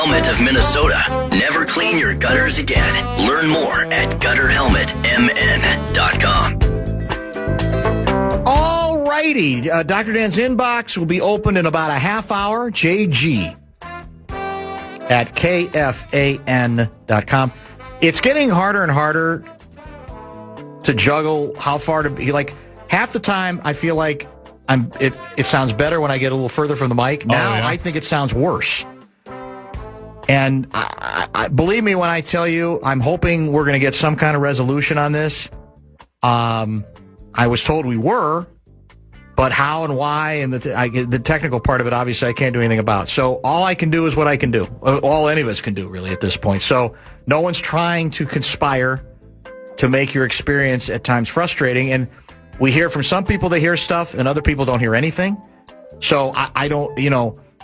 Helmet of Minnesota. Never clean your gutters again. Learn more at gutterhelmetmn.com. All righty. Dr. Dan's inbox will be opened in about a half hour. JG at KFAN.com. It's getting harder and harder to juggle how far to be. Like, half the time, I feel like it sounds better when I get a little further from the mic. Now, I think it sounds worse. And I believe me when I tell you, I'm hoping we're going to get some kind of resolution on this. I was told we were, but how and why and the technical part of it, obviously, I can't do anything about. So all I can do is what I can do. All any of us can do, really, at this point. So no one's trying to conspire to make your experience at times frustrating. And we hear from some people, they hear stuff, and other people don't hear anything. So I don't,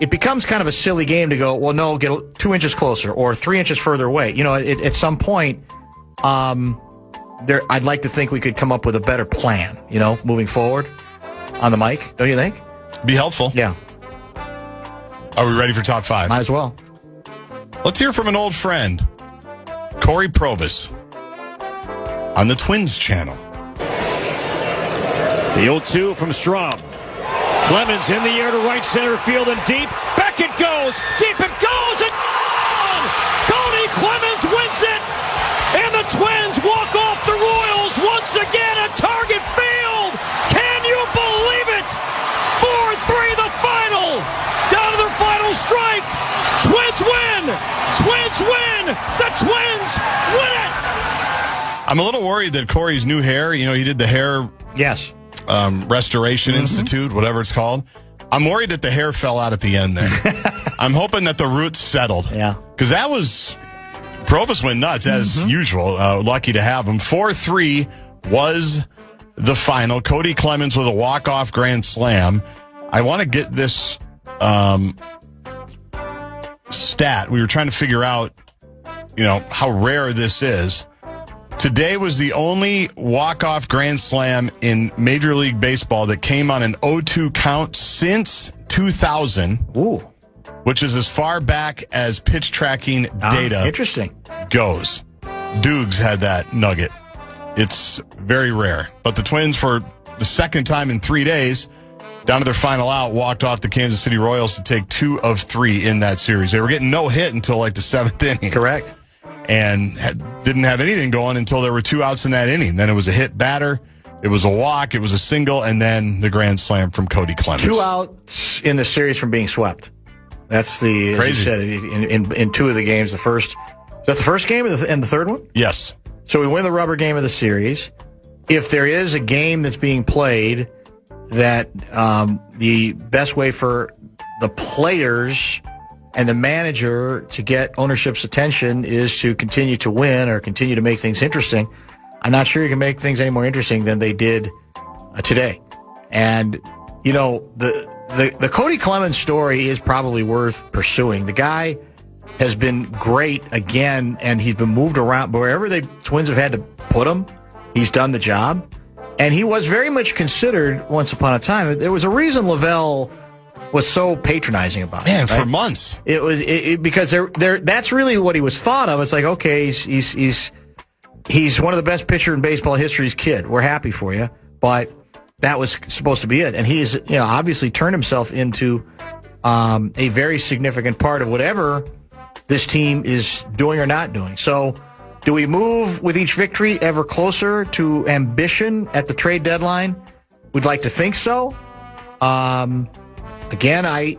it becomes kind of a silly game to go, well, no, get 2 inches closer or 3 inches further away. At some point, I'd like to think we could come up with a better plan, moving forward on the mic. Don't you think? Be helpful. Yeah. Are we ready for top 5? Might as well. Let's hear from an old friend, Corey Provis, on the Twins channel. The 0-2 from Straub. Clemens in the air to right center field and deep. Back it goes. Deep it goes. And gone! Cody Clemens wins it. And the Twins walk off the Royals once again at Target Field. Can you believe it? 4-3 the final. Down to their final strike. Twins win. Twins win. The Twins win it. I'm a little worried that Corey's new hair, he did the hair Restoration Institute, whatever it's called. I'm worried that the hair fell out at the end there. I'm hoping that the roots settled. Yeah. Because that was, Provis went nuts as usual. Lucky to have him. 4-3 was the final. Cody Clemens with a walk-off grand slam. I want to get this stat. We were trying to figure out, how rare this is. Today was the only walk-off grand slam in Major League Baseball that came on an 0-2 count since 2000. Ooh. Which is as far back as pitch tracking data goes. Dukes had that nugget. It's very rare. But the Twins, for the second time in 3 days, down to their final out, walked off the Kansas City Royals to take 2 of 3 in that series. They were getting no hit until like the 7th inning. Correct. And didn't have anything going until there were 2 outs in that inning. Then it was a hit batter, it was a walk, it was a single, and then the grand slam from Cody Clemens. 2 outs in the series from being swept. That's the crazy. As you said, in 2 of the games. The first, that's the first game and the third one? Yes. So we win the rubber game of the series. If there is a game that's being played that the best way for the players and the manager to get ownership's attention is to continue to win or continue to make things interesting, I'm not sure you can make things any more interesting than they did today. And, the Cody Clemens story is probably worth pursuing. The guy has been great again, and he's been moved around. Wherever the Twins have had to put him, he's done the job. And he was very much considered once upon a time. There was a reason Lavelle was so patronizing about it. For months. It was because that's really what he was thought of. It's like, okay, he's one of the best pitcher in baseball history's kid. We're happy for you, but that was supposed to be it. And he's obviously turned himself into a very significant part of whatever this team is doing or not doing. So, do we move with each victory ever closer to ambition at the trade deadline? We'd like to think so. Again, I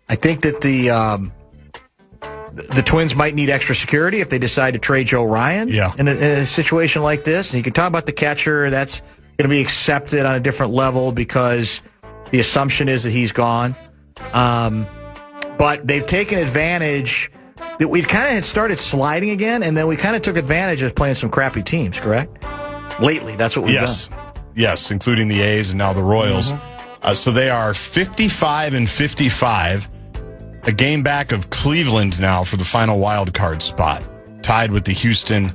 think that the Twins might need extra security if they decide to trade Joe Ryan in a situation like this. And you can talk about the catcher. That's going to be accepted on a different level because the assumption is that he's gone. But they've taken advantage that we kind of had started sliding again, and then we kind of took advantage of playing some crappy teams, correct? Lately, that's what we've done. Yes, including the A's and now the Royals. So they are 55-55, a game back of Cleveland now for the final wild card spot, tied with the Houston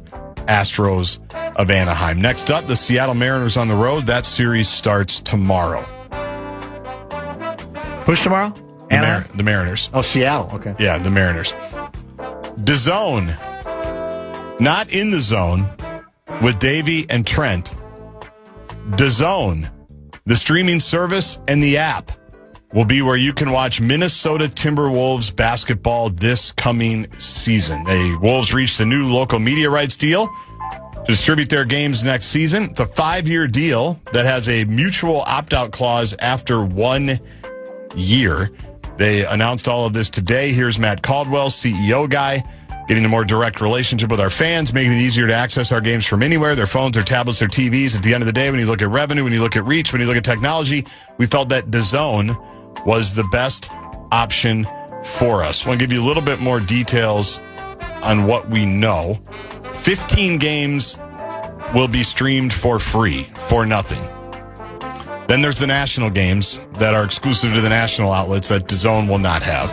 Astros of Anaheim. Next up, the Seattle Mariners on the road. That series starts tomorrow. Who's tomorrow? The Mariners. Oh, Seattle. Okay. Yeah, the Mariners. DAZN. Not in the zone with Davey and Trent. DAZN, the streaming service and the app, will be where you can watch Minnesota Timberwolves basketball this coming season. The Wolves reached a new local media rights deal to distribute their games next season. It's a 5-year deal that has a mutual opt-out clause after 1 year. They announced all of this today. Here's Matt Caldwell, CEO guy, getting a more direct relationship with our fans, making it easier to access our games from anywhere, their phones, their tablets, their TVs. At the end of the day, when you look at revenue, when you look at reach, when you look at technology, we felt that DAZN was the best option for us. I want to give you a little bit more details on what we know. 15 games will be streamed for free, for nothing. Then there's the national games that are exclusive to the national outlets that DAZN will not have.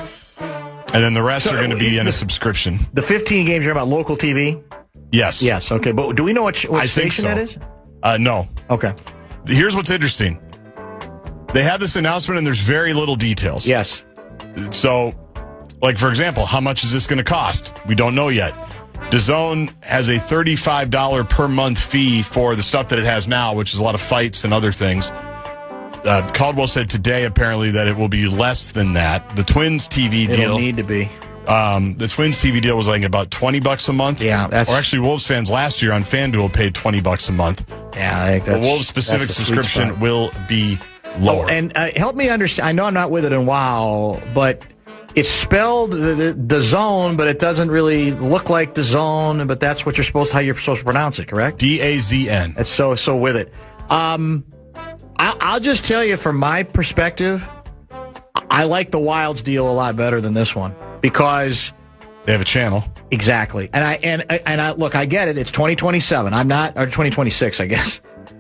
And then the rest are going to be in a subscription. The 15 games are about local TV? Yes. Yes, okay. But do we know what station that is? No. Okay. Here's what's interesting. They have this announcement and there's very little details. Yes. So, like, for example, how much is this going to cost? We don't know yet. DAZN has a $35 per month fee for the stuff that it has now, which is a lot of fights and other things. Caldwell said today, apparently, that it will be less than that. The Twins TV deal. It'll need to be. The Twins TV deal was like about $20 a month. Yeah. Or actually, Wolves fans last year on FanDuel paid $20 a month. Yeah, I think that's the Wolves specific subscription will be lower. Oh, and help me understand. I know I'm not with it in WoW, but it's spelled the zone, but it doesn't really look like the zone. But that's what how you're supposed to pronounce it, correct? DAZN. It's so with it. I'll just tell you from my perspective, I like the Wilds deal a lot better than this one because they have a channel. Exactly. And I look, I get it. It's 2027. I'm not, or 2026, I guess.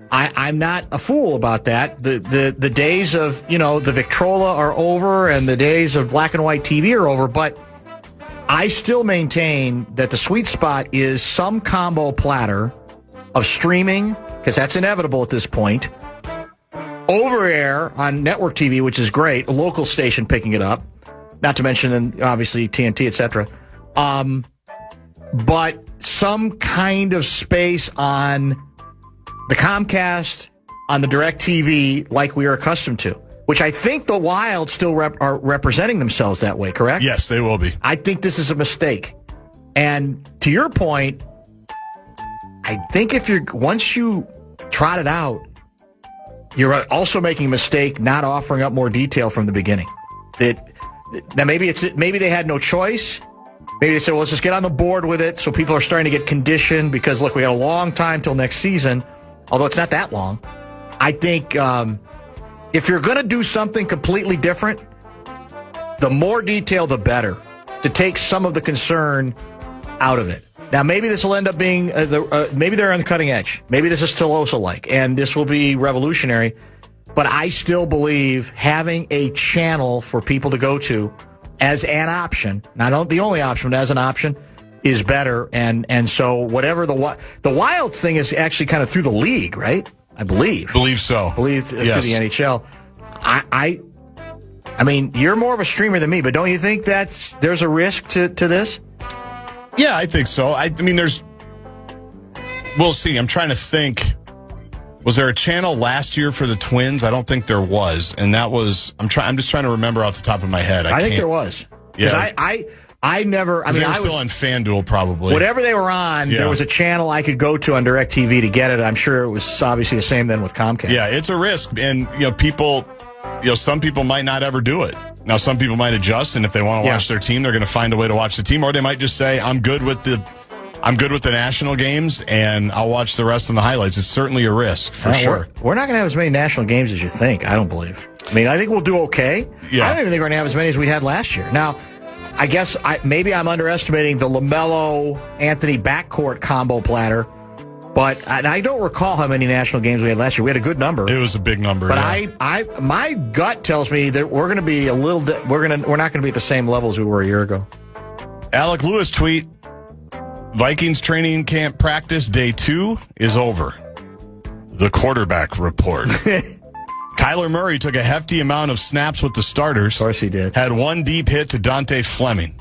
I'm not a fool about that. The days of, the Victrola are over and the days of black and white TV are over, but I still maintain that the sweet spot is some combo platter of streaming, because that's inevitable at this point, over air on network TV, which is great, a local station picking it up, not to mention then obviously TNT, etc. But some kind of space on the Comcast, on the DirecTV, like we are accustomed to, which I think the Wild still are representing themselves that way, correct? Yes, they will be. I think this is a mistake. And to your point, I think once you trot it out, you're also making a mistake not offering up more detail from the beginning. Now maybe they had no choice. Maybe they said, well, let's just get on the board with it so people are starting to get conditioned because, look, we got a long time till next season, although it's not that long. I think if you're going to do something completely different, the more detail, the better, to take some of the concern out of it. Now, maybe this will end up being, maybe they're on the cutting edge. Maybe this is Telosa-like, and this will be revolutionary. But I still believe having a channel for people to go to as an option, not the only option, but as an option, is better. And so whatever the Wild thing is actually kind of through the league, right? I believe. Believe so. Yes. Through the NHL. I mean, you're more of a streamer than me, but don't you think there's a risk to this? Yeah, I think so. I mean, we'll see. I'm trying to think. Was there a channel last year for the Twins? I don't think there was. And that was, I'm just trying to remember off the top of my head. I think there was. Yeah. I never, I mean, I was still on FanDuel probably. Whatever they were on, There was a channel I could go to on DirecTV to get it. I'm sure it was obviously the same then with Comcast. Yeah, it's a risk. And, some people might not ever do it. Now, some people might adjust, and if they want to watch their team, they're going to find a way to watch the team, or they might just say, I'm good with the national games, and I'll watch the rest of the highlights. It's certainly a risk, for sure. We're not going to have as many national games as you think, I don't believe. I mean, I think we'll do okay. Yeah. I don't even think we're going to have as many as we had last year. Now, I guess maybe I'm underestimating the LaMelo-Anthony backcourt combo platter, but I don't recall how many national games we had last year. We had a good number. It was a big number. But my gut tells me that we're going to be we're not going to be at the same level as we were a year ago. Alec Lewis tweet: Vikings training camp practice day 2 is over. The quarterback report. Kyler Kyler Murray took a hefty amount of snaps with the starters. Of course he did. Had one deep hit to Dante Fleming.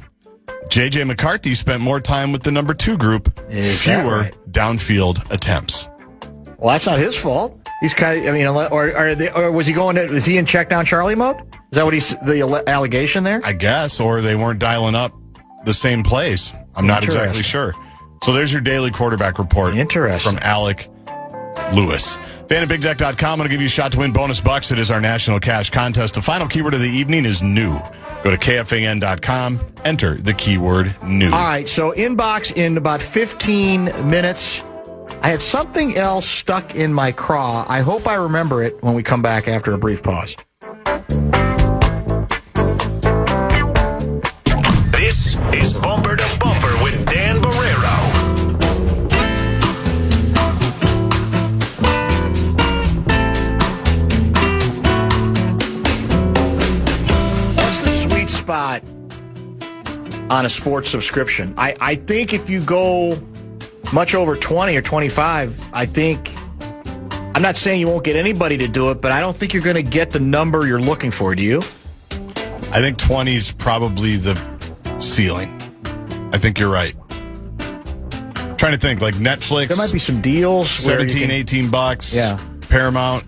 J.J. McCarthy spent more time with the number 2 group, fewer downfield attempts. Well, that's not his fault. He's kind of, I mean, or was he going to, is he in check down Charlie mode? Is that what the allegation there? I guess, or they weren't dialing up the same plays. I'm not exactly sure. So there's your daily quarterback report. Interesting. From Alec Lewis. FanAtBigDeck.com. I'm going to give you a shot to win bonus bucks. It is our national cash contest. The final keyword of the evening is new. Go to KFAN.com. Enter the keyword new. All right, so inbox in about 15 minutes. I had something else stuck in my craw. I hope I remember it when we come back after a brief pause. This is Bumper to Bumper with Dan Barrero. What's the sweet spot on a sports subscription? I think if you go much over 20 or 25, I'm not saying you won't get anybody to do it, but I don't think you're going to get the number you're looking for. Do you? I think 20 is probably the ceiling. I think you're right. I'm trying to think, like Netflix. There might be some deals. 17, $18. Yeah. Paramount,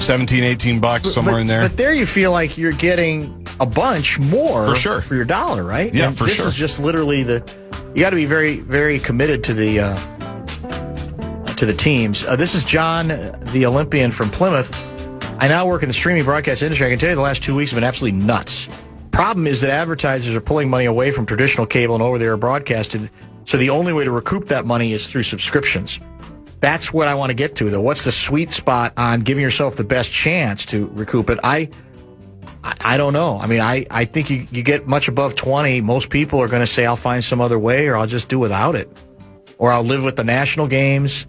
17, $18, somewhere in there. But there you feel like you're getting a bunch more for sure for your dollar, right? Yeah, and for this sure. This is just literally you got to be very, very committed to the teams. This is John, the Olympian from Plymouth. I now work in the streaming broadcast industry. I can tell you the last 2 weeks have been absolutely nuts. Problem is that advertisers are pulling money away from traditional cable and over-the-air broadcast, so the only way to recoup that money is through subscriptions. That's what I want to get to, though. What's the sweet spot on giving yourself the best chance to recoup it? I don't know. I mean, I think you get much above 20, most people are going to say, I'll find some other way, or I'll just do without it. Or I'll live with the national games,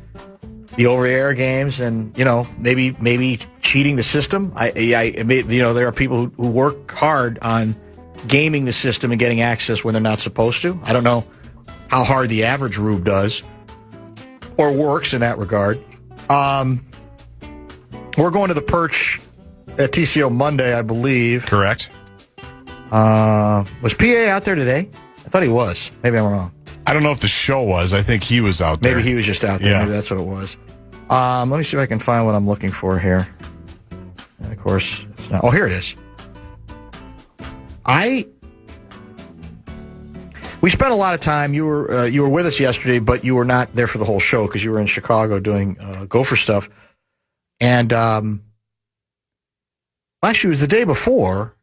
the over-the-air games, and, maybe cheating the system. There are people who work hard on gaming the system and getting access when they're not supposed to. I don't know how hard the average rube does or works in that regard. We're going to the Perch at TCO Monday, I believe. Correct. Was PA out there today? I thought he was. Maybe I'm wrong. I don't know if the show was. I think he was out there. Maybe he was just out there. Yeah. Maybe that's what it was. Let me see if I can find what I'm looking for here. And of course, it's not. Oh, here it is. We spent a lot of time. You were with us yesterday, but you were not there for the whole show because you were in Chicago doing Gopher stuff. And actually, it was the day before.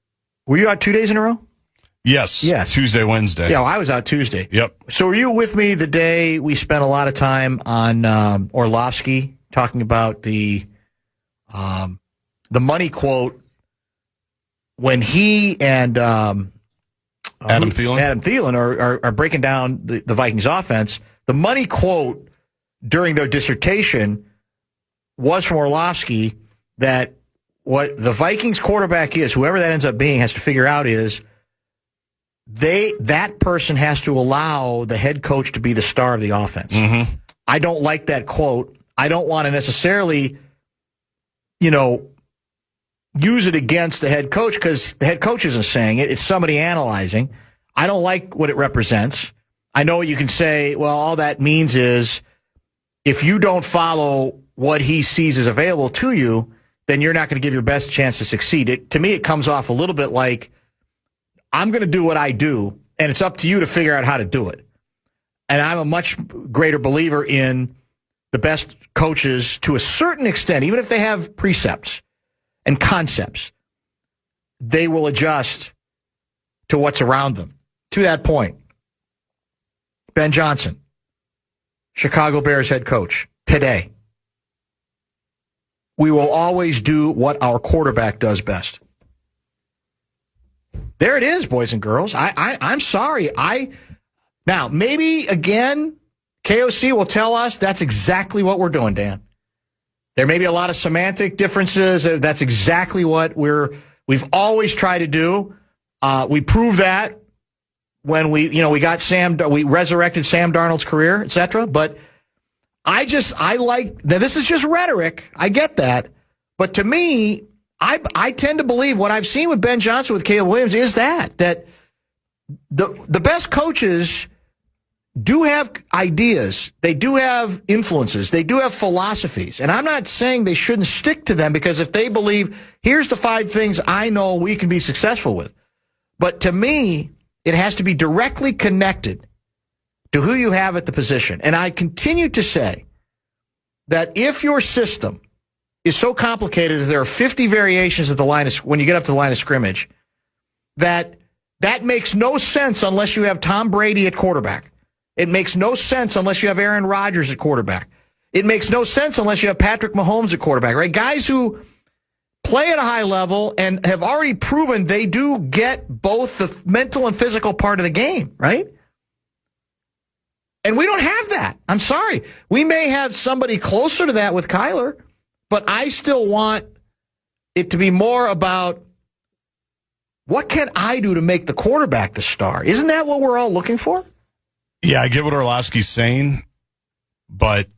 Were you out 2 days in a row? Yes. Tuesday, Wednesday. Yeah, well, I was out Tuesday. Yep. So were you with me the day we spent a lot of time on Orlovsky talking about the money quote when he and Adam Thielen are breaking down the Vikings offense? The money quote during their dissertation was from Orlovsky that what the Vikings quarterback is, whoever that ends up being, has to figure out is that person has to allow the head coach to be the star of the offense. Mm-hmm. I don't like that quote. I don't want to necessarily, use it against the head coach because the head coach isn't saying it. It's somebody analyzing. I don't like what it represents. I know you can say, well, all that means is if you don't follow what he sees as available to you, then you're not going to give your best chance to succeed. To me, it comes off a little bit like, I'm going to do what I do, and it's up to you to figure out how to do it. And I'm a much greater believer in the best coaches to a certain extent, even if they have precepts and concepts, they will adjust to what's around them. To that point, Ben Johnson, Chicago Bears head coach, today. We will always do what our quarterback does best. There it is, boys and girls. I'm sorry. Now, maybe, again, KOC will tell us that's exactly what we're doing, Dan. There may be a lot of semantic differences. That's exactly what we've always tried to do. We proved that when we resurrected Sam Darnold's career, etc. But I like, now this is just rhetoric. I get that. But to me, I tend to believe what I've seen with Ben Johnson, with Caleb Williams, is that the best coaches do have ideas. They do have influences. They do have philosophies. And I'm not saying they shouldn't stick to them, because if they believe, here's the 5 things I know we can be successful with. But to me, it has to be directly connected to who you have at the position. And I continue to say that if your system is so complicated that there are 50 variations at the line of, when you get up to the line of scrimmage, that makes no sense unless you have Tom Brady at quarterback. It makes no sense unless you have Aaron Rodgers at quarterback. It makes no sense unless you have Patrick Mahomes at quarterback, right? Guys who play at a high level and have already proven they do get both the mental and physical part of the game, right? And we don't have that. I'm sorry. We may have somebody closer to that with Kyler, but I still want it to be more about, what can I do to make the quarterback the star? Isn't that what we're all looking for? Yeah, I get what Orlovsky's saying, but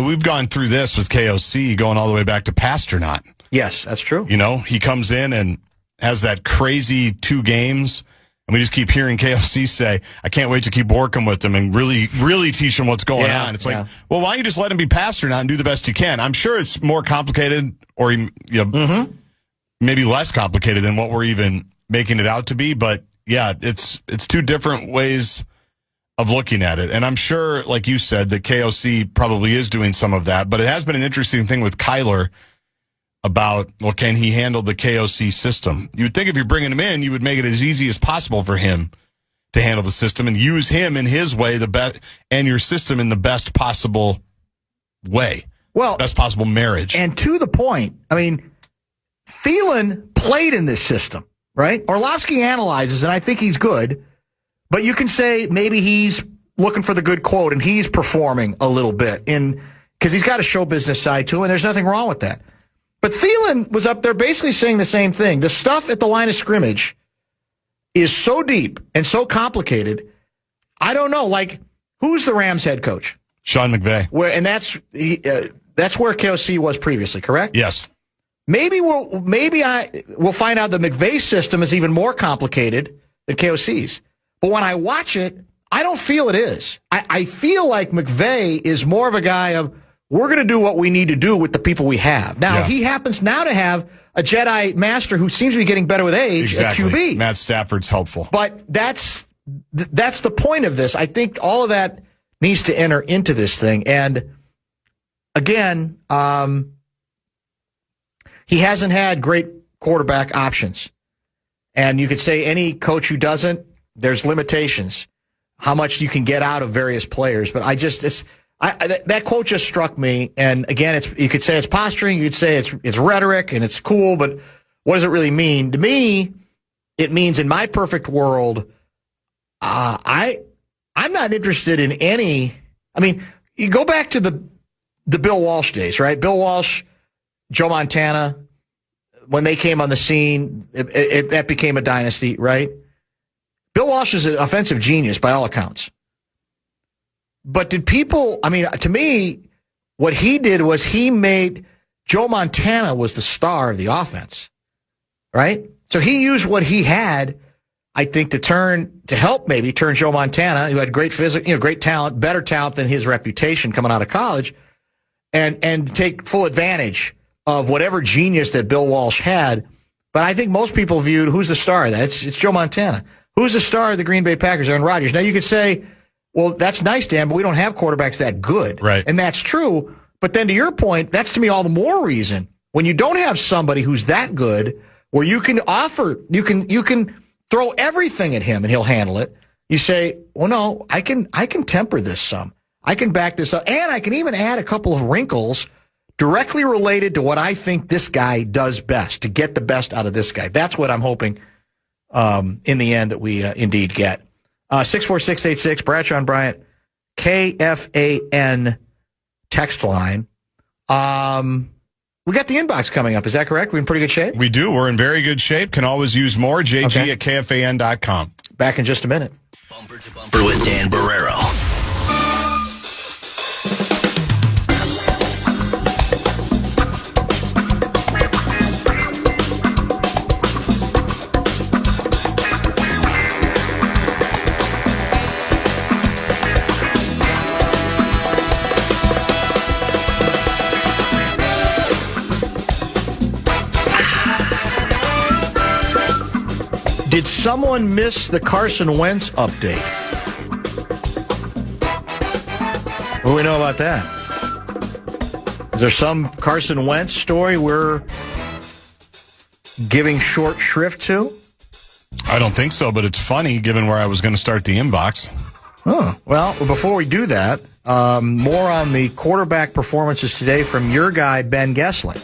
we've gone through this with KOC going all the way back to Pasternak. Yes, that's true. You know, he comes in and has that crazy 2 games, and we just keep hearing KOC say, I can't wait to keep working with him and really, really teach him what's going on. It's like, well, why don't you just let him be Pasternak and do the best he can? I'm sure it's more complicated, or maybe less complicated than what we're even making it out to be. But, yeah, it's 2 different ways of looking at it. And I'm sure, like you said, that KOC probably is doing some of that. But it has been an interesting thing with Kyler about, well, can he handle the KOC system? You would think if you're bringing him in, you would make it as easy as possible for him to handle the system and use him in his way, the best, and your system in the best possible way. Well, best possible marriage. And to the point, I mean, Thielen played in this system, right? Orlovsky analyzes, and I think he's good. But you can say maybe he's looking for the good quote and he's performing a little bit because he's got a show business side to him, and there's nothing wrong with that. But Thielen was up there basically saying the same thing. The stuff at the line of scrimmage is so deep and so complicated. I don't know. Like, who's the Rams head coach? Sean McVay. That's where KOC was previously, correct? Yes. Maybe we'll find out the McVay system is even more complicated than KOC's. But when I watch it, I don't feel it is. I feel like McVay is more of a guy of, we're going to do what we need to do with the people we have. Now, he happens now to have a Jedi master who seems to be getting better with age at QB. Matt Stafford's helpful. But that's the point of this. I think all of that needs to enter into this thing. And, again, he hasn't had great quarterback options. And you could say any coach who doesn't, there's limitations, how much you can get out of various players. But that quote just struck me. And again, you could say it's posturing, you could say it's rhetoric and it's cool, but what does it really mean? To me, it means in my perfect world, I'm not interested in any. I mean, you go back to the Bill Walsh days, right? Bill Walsh, Joe Montana, when they came on the scene, that became a dynasty, right? Bill Walsh is an offensive genius by all accounts. But to me, what he did was he made Joe Montana was the star of the offense, right? So he used what he had, I think, to help maybe turn Joe Montana, who had great physical, great talent, better talent than his reputation coming out of college, and take full advantage of whatever genius that Bill Walsh had. But I think most people viewed, who's the star of that? It's Joe Montana. Who's the star of the Green Bay Packers? Aaron Rodgers. Now, you could say, well, that's nice, Dan, but we don't have quarterbacks that good. Right. And that's true. But then to your point, that's to me all the more reason. When you don't have somebody who's that good, where you can throw everything at him and he'll handle it, you say, well, no, I can temper this some. I can back this up. And I can even add a couple of wrinkles directly related to what I think this guy does best, to get the best out of this guy. That's what I'm hoping in the end that we indeed get. 64686, Bradshaw and Bryant, KFAN text line. We got the inbox coming up. Is that correct? We're in pretty good shape? We do. We're in very good shape. Can always use more. JG at KFAN.com. Back in just a minute. Bumper to Bumper with Dan Barrero. Did someone miss the Carson Wentz update? What do we know about that? Is there some Carson Wentz story we're giving short shrift to? I don't think so, but it's funny given where I was going to start the inbox. Oh, well, before we do that, more on the quarterback performances today from your guy, Ben Gessling.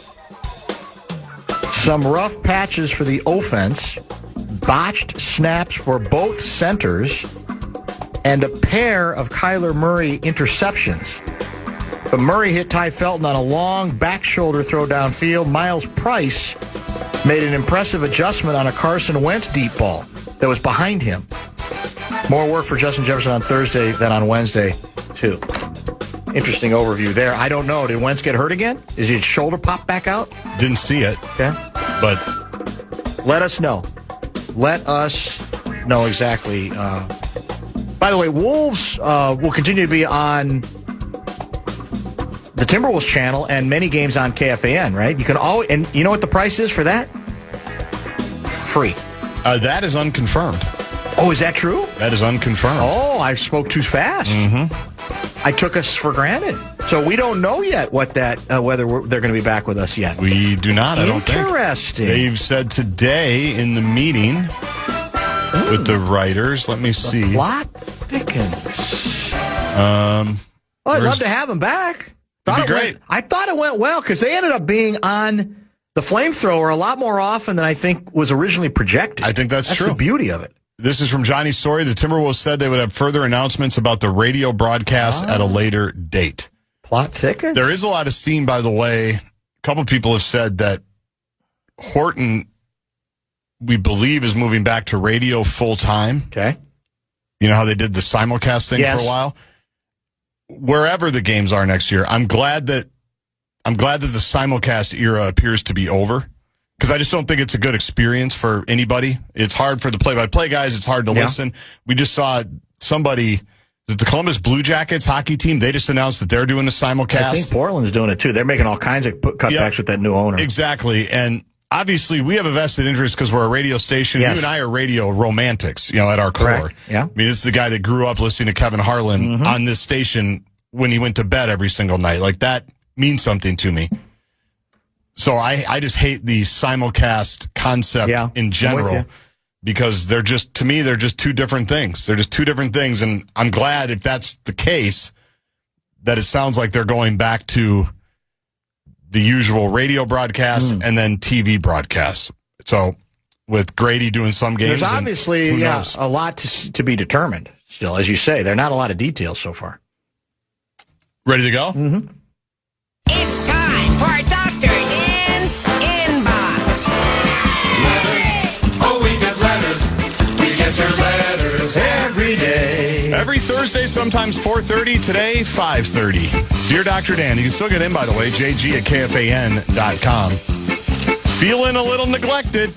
Some rough patches for the offense, botched snaps for both centers, and a pair of Kyler Murray interceptions. But Murray hit Ty Felton on a long back shoulder throw downfield. Miles Price made an impressive adjustment on a Carson Wentz deep ball that was behind him. More work for Justin Jefferson on Thursday than on Wednesday, too. Interesting overview there. I don't know. Did Wentz get hurt again? Is his shoulder pop back out? Didn't see it. Okay. But let us know. Let us know exactly. By the way, Wolves will continue to be on the Timberwolves channel and many games on KFAN, right? You can always, and you know what the price is for that? Free. That is unconfirmed. Oh, is that true? That is unconfirmed. Oh, I spoke too fast. Mm-hmm. I took us for granted. So we don't know yet what that whether they're going to be back with us yet. We do not, I don't think. Interesting. They've said today in the meeting with the writers, let me see. The plot thickens. Well, I'd love to have them back. That'd be great. I thought it went well because they ended up being on the flamethrower a lot more often than I think was originally projected. I think that's true. That's the beauty of it. This is from Johnny's story. The Timberwolves said they would have further announcements about the radio broadcast at a later date. Plot thickens. There is a lot of steam, by the way. A couple people have said that Horton, we believe, is moving back to radio full time. Okay. You know how they did the simulcast thing for a while? Wherever the games are next year, I'm glad that the simulcast era appears to be over. Because I just don't think it's a good experience for anybody. It's hard for the play-by-play guys. It's hard to listen. We just saw somebody, the Columbus Blue Jackets hockey team, they just announced that they're doing a simulcast. I think Portland's doing it, too. They're making all kinds of cutbacks with that new owner. Exactly. And obviously, we have a vested interest because we're a radio station. Yes. You and I are radio romantics, at our core. Correct. Yeah. I mean, this is the guy that grew up listening to Kevin Harlan on this station when he went to bed every single night. Like, that means something to me. So I just hate the simulcast concept in general because they're just two different things. They're just two different things. And I'm glad if that's the case that it sounds like they're going back to the usual radio broadcasts and then TV broadcasts. So with Grady doing some games. There's obviously a lot to be determined still. As you say, there are not a lot of details so far. Ready to go? Mm-hmm. It's time for Dr. Dan's Inbox. Letters. Oh, we get letters. We get your letters every day. Every Thursday, sometimes 4:30. Today, 5:30. Dear Dr. Dan, you can still get in, by the way, JG at KFAN.com. Feeling a little neglected.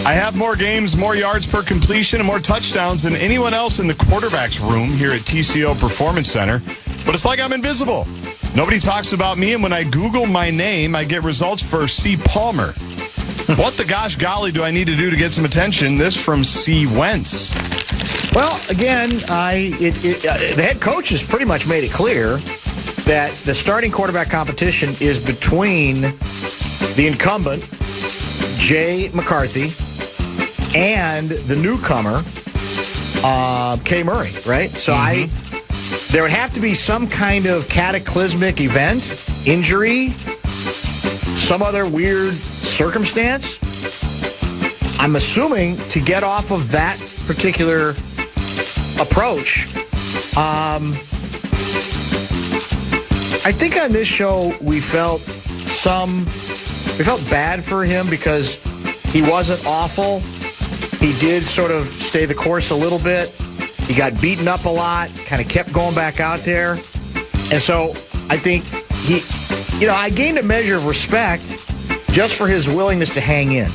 I have more games, more yards per completion, and more touchdowns than anyone else in the quarterback's room here at TCO Performance Center. But it's like I'm invisible. Nobody talks about me, and when I Google my name, I get results for C. Palmer. What the gosh golly do I need to do to get some attention? This from C. Wentz. Well, again, the head coach has pretty much made it clear that the starting quarterback competition is between the incumbent, Jay McCarthy, and the newcomer, K. Murray, right? So there would have to be some kind of cataclysmic event, injury, some other weird circumstance. I'm assuming to get off of that particular approach. I think on this show we felt bad for him because he wasn't awful. He did sort of stay the course a little bit. He got beaten up a lot, kind of kept going back out there. And so I think I gained a measure of respect just for his willingness to hang in.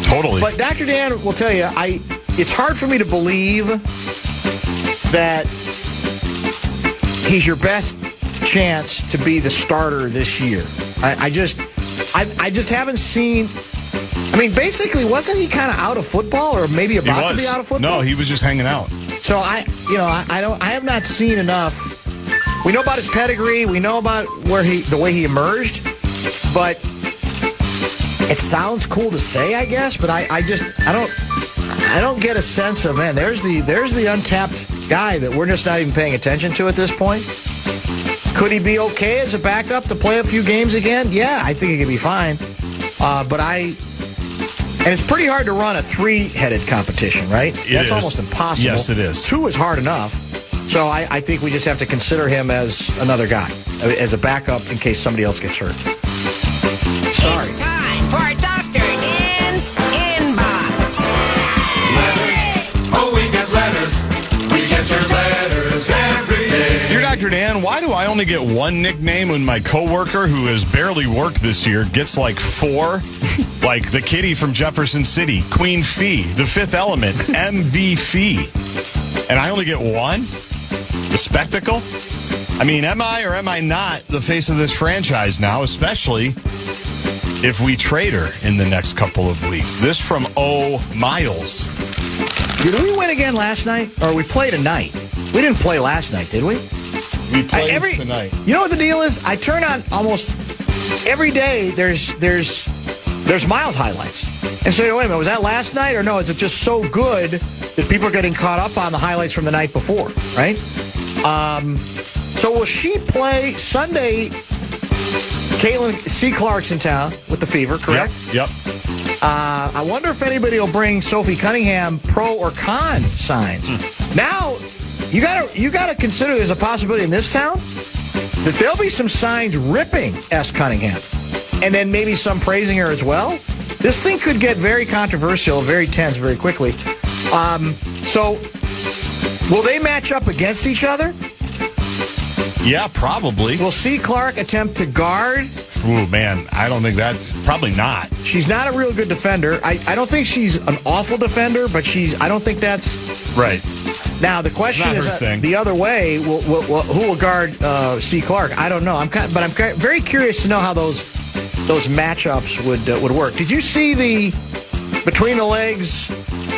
Totally. But Dr. Dan will tell you, it's hard for me to believe that he's your best chance to be the starter this year. I just haven't seen. I mean, basically, wasn't he kind of out of football, or maybe about to be out of football? No, he was just hanging out. So I have not seen enough. We know about his pedigree. We know about the way he emerged, but it sounds cool to say, I guess. But I don't get a sense of, man, there's the untapped guy that we're just not even paying attention to at this point. Could he be okay as a backup to play a few games again? Yeah, I think he could be fine. And it's pretty hard to run a three-headed competition, right? That's almost impossible. Yes, it is. Two is hard enough. So I think we just have to consider him as another guy, as a backup in case somebody else gets hurt. Sorry. It's time for Dr. Dan's Inbox. Letters. Oh, we get letters. We get your letters every day. Dear Dr. Dan, why do I only get one nickname when my coworker, who has barely worked this year, gets like 4? Like the kitty from Jefferson City, Queen Fee, The Fifth Element, MV Fee. And I only get one? The spectacle? I mean, am I or am I not the face of this franchise now, especially if we trade her in the next couple of weeks? This from O. Miles. Did we win again last night? Or we played tonight? We didn't play last night, did we? We played tonight. You know what the deal is? I turn on almost every day. There's Miles highlights. And so, wait a minute, was that last night? Or no, is it just so good that people are getting caught up on the highlights from the night before, right? So will she play Sunday? Caitlin C. Clark's in town with the fever, correct? Yep. I wonder if anybody will bring Sophie Cunningham pro or con signs. Now, you gotta consider there's a possibility in this town that there'll be some signs ripping S. Cunningham, and then maybe some praising her as well. This thing could get very controversial, very tense, very quickly. So, will they match up against each other? Yeah, probably. Will C. Clark attempt to guard? Ooh, man, I don't think that. Probably not. She's not a real good defender. I don't think she's an awful defender, but I don't think that's right. Now the question is the other way. Who will guard C. Clark? I don't know. I'm very curious to know how those matchups would work. Did you see the between the legs?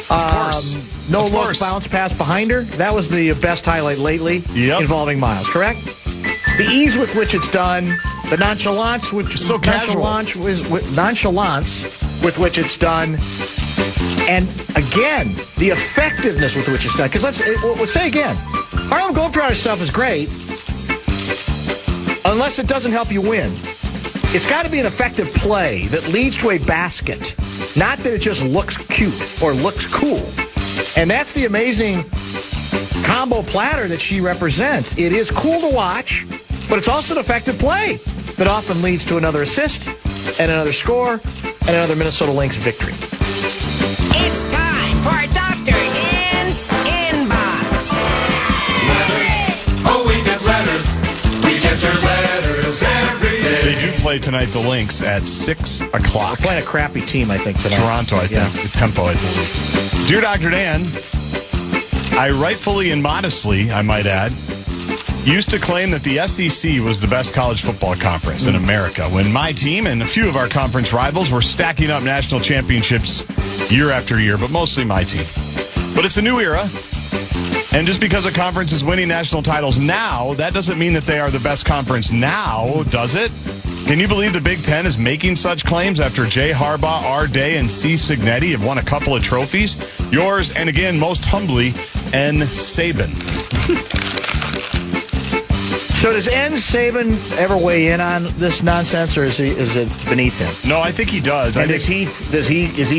Of course. No look bounce pass behind her. That was the best highlight lately involving Miles. Correct. The ease with which it's done, the nonchalance with with which it's done, and again the effectiveness with which it's done. Because let's say again, Harlem Globetrotter stuff is great, unless it doesn't help you win. It's got to be an effective play that leads to a basket, not that it just looks cute or looks cool. And that's the amazing combo platter that she represents. It is cool to watch, but it's also an effective play that often leads to another assist and another score and another Minnesota Lynx victory. It's time for Dr. Dan's Inbox. Letters. Oh, we get letters. We get your letters every day. They do play tonight, the Lynx, at 6 o'clock. They're playing a crappy team, I think, tonight. Toronto, I think. The Tempo, I believe. Dear Dr. Dan, I rightfully and modestly, I might add, used to claim that the SEC was the best college football conference in America when my team and a few of our conference rivals were stacking up national championships year after year, but mostly my team. But it's a new era, and just because a conference is winning national titles now, that doesn't mean that they are the best conference now, does it? Can you believe the Big Ten is making such claims after Jay Harbaugh, R. Day, and C. Cignetti have won a couple of trophies? Yours, and again, most humbly, N. Saban. So does N. Saban ever weigh in on this nonsense, or is it beneath him? No, I think he does. And is he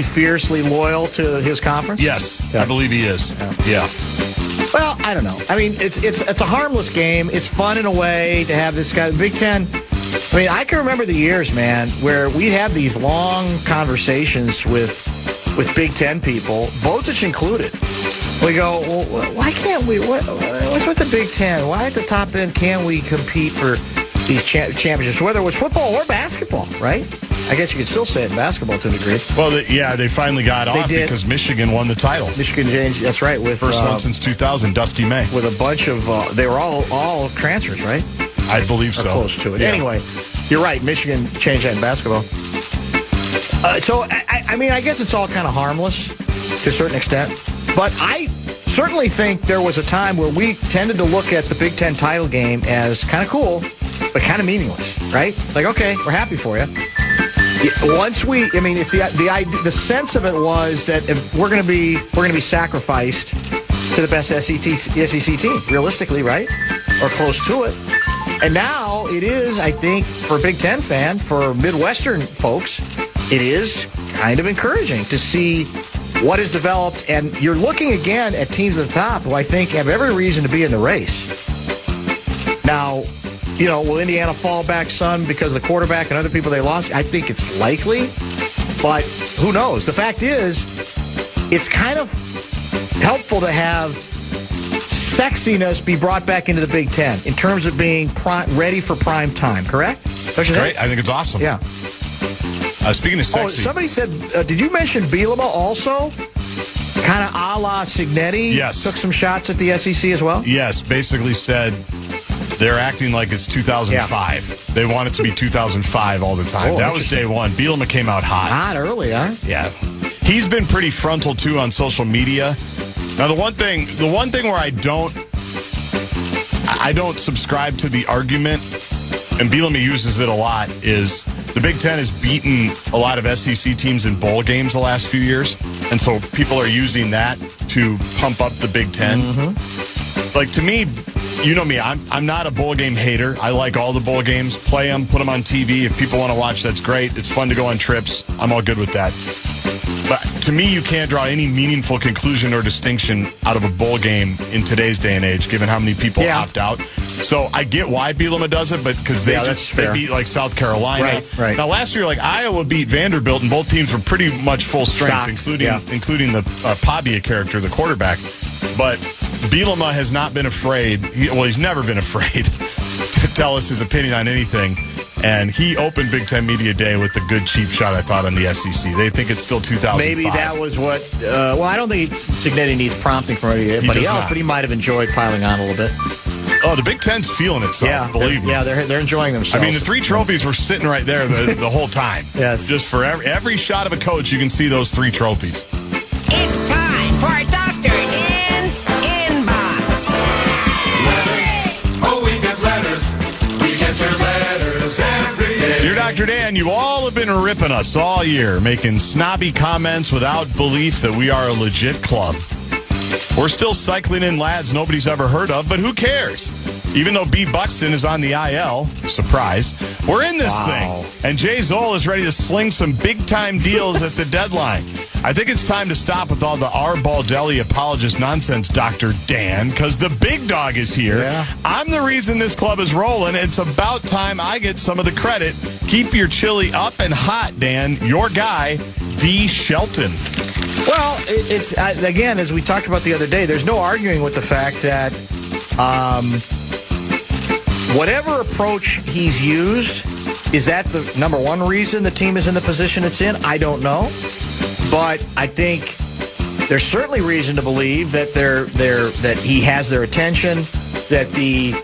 fiercely loyal to his conference? Yes, yeah. I believe he is. Yeah. Well, I don't know. I mean, it's a harmless game. It's fun in a way to have this guy. Big Ten. I mean, I can remember the years, man, where we'd have these long conversations with Big Ten people, Bozich included. We go, well, why can't we? What's with the Big Ten? Why at the top end can't we compete for these championships, whether it was football or basketball, right? I guess you could still say it in basketball to a degree. Well, they finally got off because Michigan won the title. Michigan changed, that's right. With first one since 2000, Dusty May. With a bunch of, they were all transfers, right? I believe so. Or close to it. Yeah. Anyway, you're right. Michigan changed that in basketball. So, I mean, I guess it's all kind of harmless to a certain extent. But I certainly think there was a time where we tended to look at the Big Ten title game as kind of cool, but kind of meaningless, right? Like, okay, we're happy for you. Once it's the sense of it was that if we're going to be sacrificed to the best SEC team, realistically, right? Or close to it. And now it is, I think, for a Big Ten fan, for Midwestern folks, it is kind of encouraging to see what has developed. And you're looking again at teams at the top who I think have every reason to be in the race. Now, will Indiana fall back some because of the quarterback and other people they lost? I think it's likely, but who knows? The fact is, it's kind of helpful to have sexiness be brought back into the Big Ten in terms of being ready for prime time, correct? Great. I think it's awesome. Yeah. Speaking of sexy. Oh, somebody said, did you mention Bielema also? Kind of a la Signetti? Yes. Took some shots at the SEC as well? Yes, basically said they're acting like it's 2005. Yeah. They want it to be 2005 all the time. That was day one. Bielema came out hot. Hot early, huh? Yeah. He's been pretty frontal, too, on social media. Now, the one thing where I don't subscribe to the argument, and Bielema uses it a lot, is the Big Ten has beaten a lot of SEC teams in bowl games the last few years, and so people are using that to pump up the Big Ten. Mm-hmm. Like, to me, you know me, I'm not a bowl game hater. I like all the bowl games, play them, put them on TV. If people want to watch, that's great. It's fun to go on trips. I'm all good with that. But to me, you can't draw any meaningful conclusion or distinction out of a bowl game in today's day and age, given how many people opt out. So I get why Bielema does it, but because they beat like South Carolina. Right. Now last year, like Iowa beat Vanderbilt, and both teams were pretty much full strength, including the Pavia character, the quarterback. But Bielema has not been afraid. He's never been afraid to tell us his opinion on anything. And he opened Big Ten Media Day with a good cheap shot, I thought, on the SEC. They think it's still 2005. Maybe that was what... I don't think Signetti needs prompting from anybody else, but he might have enjoyed piling on a little bit. Oh, the Big Ten's feeling itself, believe me. Yeah, they're enjoying themselves. I mean, the 3 trophies were sitting right there the whole time. Yes. Just for every shot of a coach, you can see those 3 trophies. It's time for Dr. Dan's Inbox. Letters. Oh, we get letters. We get your letters every day. Dear Dr. Dan, you all have been ripping us all year, making snobby comments without belief that we are a legit club. We're still cycling in lads nobody's ever heard of, but who cares? Even though B. Buxton is on the IL, surprise, we're in this thing. And Jay Zoll is ready to sling some big-time deals at the deadline. I think it's time to stop with all the R. Baldelli apologist nonsense, Dr. Dan, because the big dog is here. Yeah. I'm the reason this club is rolling. It's about time I get some of the credit. Keep your chili up and hot, Dan. Your guy, D. Shelton. Well, it's again, as we talked about the other day, there's no arguing with the fact that whatever approach he's used, is that the number one reason the team is in the position it's in? I don't know. But I think there's certainly reason to believe that that he has their attention, that the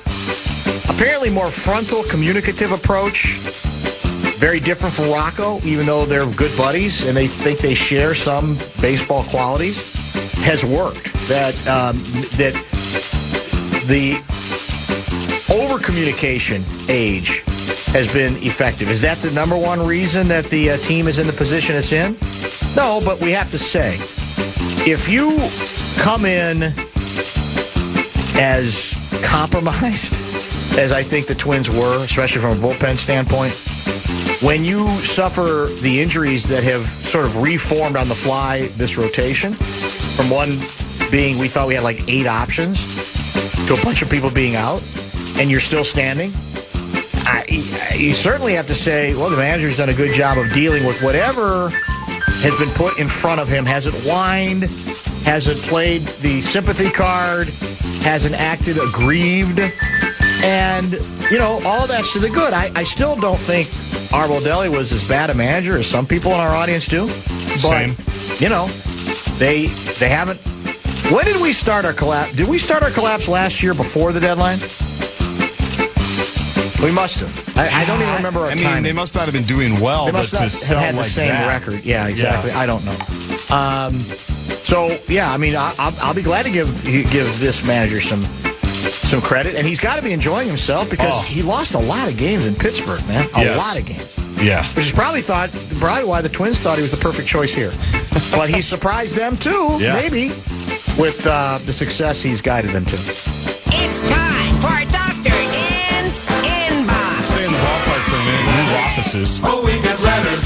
apparently more frontal communicative approach, very different from Rocco, even though they're good buddies and they think they share some baseball qualities, has worked. That the over-communication age has been effective. Is that the number one reason that the team is in the position it's in? No, but we have to say, if you come in as compromised as I think the Twins were, especially from a bullpen standpoint, when you suffer the injuries that have sort of reformed on the fly this rotation, from one being we thought we had like 8 options to a bunch of people being out, and you're still standing, you certainly have to say, well, the manager's done a good job of dealing with whatever has been put in front of him. Hasn't whined, hasn't played the sympathy card, hasn't acted aggrieved, and, all of that's to the good. I still don't think Arboldelli was as bad a manager as some people in our audience do. But, Same. They haven't. When did we start our collapse? Did we start our collapse last year before the deadline? We must have. I don't even remember our time. They must not have been doing well. They must not have had the same record. Yeah, exactly. Yeah. I don't know. I'll be glad to give this manager some credit, and he's got to be enjoying himself because he lost a lot of games in Pittsburgh, man. A lot of games. Yeah. Which is probably why the Twins thought he was the perfect choice here. But he surprised them too, maybe, with the success he's guided them to. It's time for Dr. Dan's Inbox. Stay in the ballpark for a minute. Move offices. Oh, we get letters.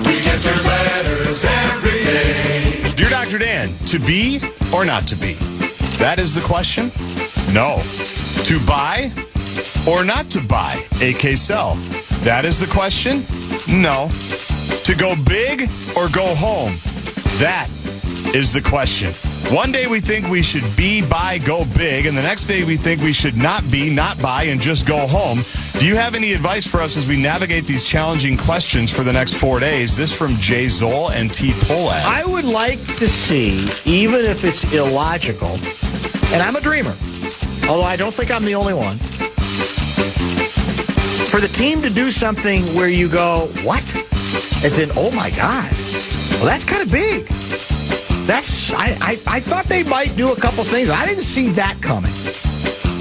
We get your letters every day. Dear Dr. Dan, to be or not to be? That is the question. No. To buy or not to buy? AK sell. That is the question. No. To go big or go home? That is the question. One day we think we should be, buy, go big, and the next day we think we should not be, not buy, and just go home. Do you have any advice for us as we navigate these challenging questions for the next 4 days? This from Jay Zoll and T. Polak. I would like to see, even if it's illogical, and I'm a dreamer, although I don't think I'm the only one, for the team to do something where you go, what? As in, oh my God. Well, that's kind of big. I thought they might do a couple things. I didn't see that coming.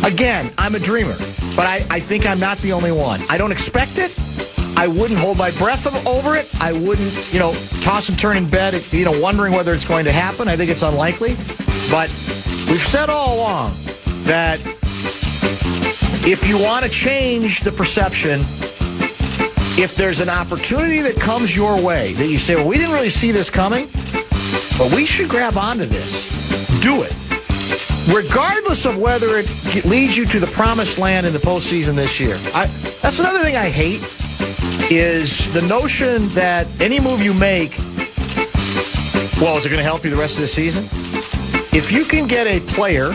Again, I'm a dreamer, but I think I'm not the only one. I don't expect it. I wouldn't hold my breath over it. I wouldn't, toss and turn in bed, wondering whether it's going to happen. I think it's unlikely. But we've said all along that if you want to change the perception, if there's an opportunity that comes your way that you say, well, we didn't really see this coming, but we should grab onto this. Do it. Regardless of whether it leads you to the promised land in the postseason this year. That's another thing I hate is the notion that any move you make, well, is it going to help you the rest of the season? If you can get a player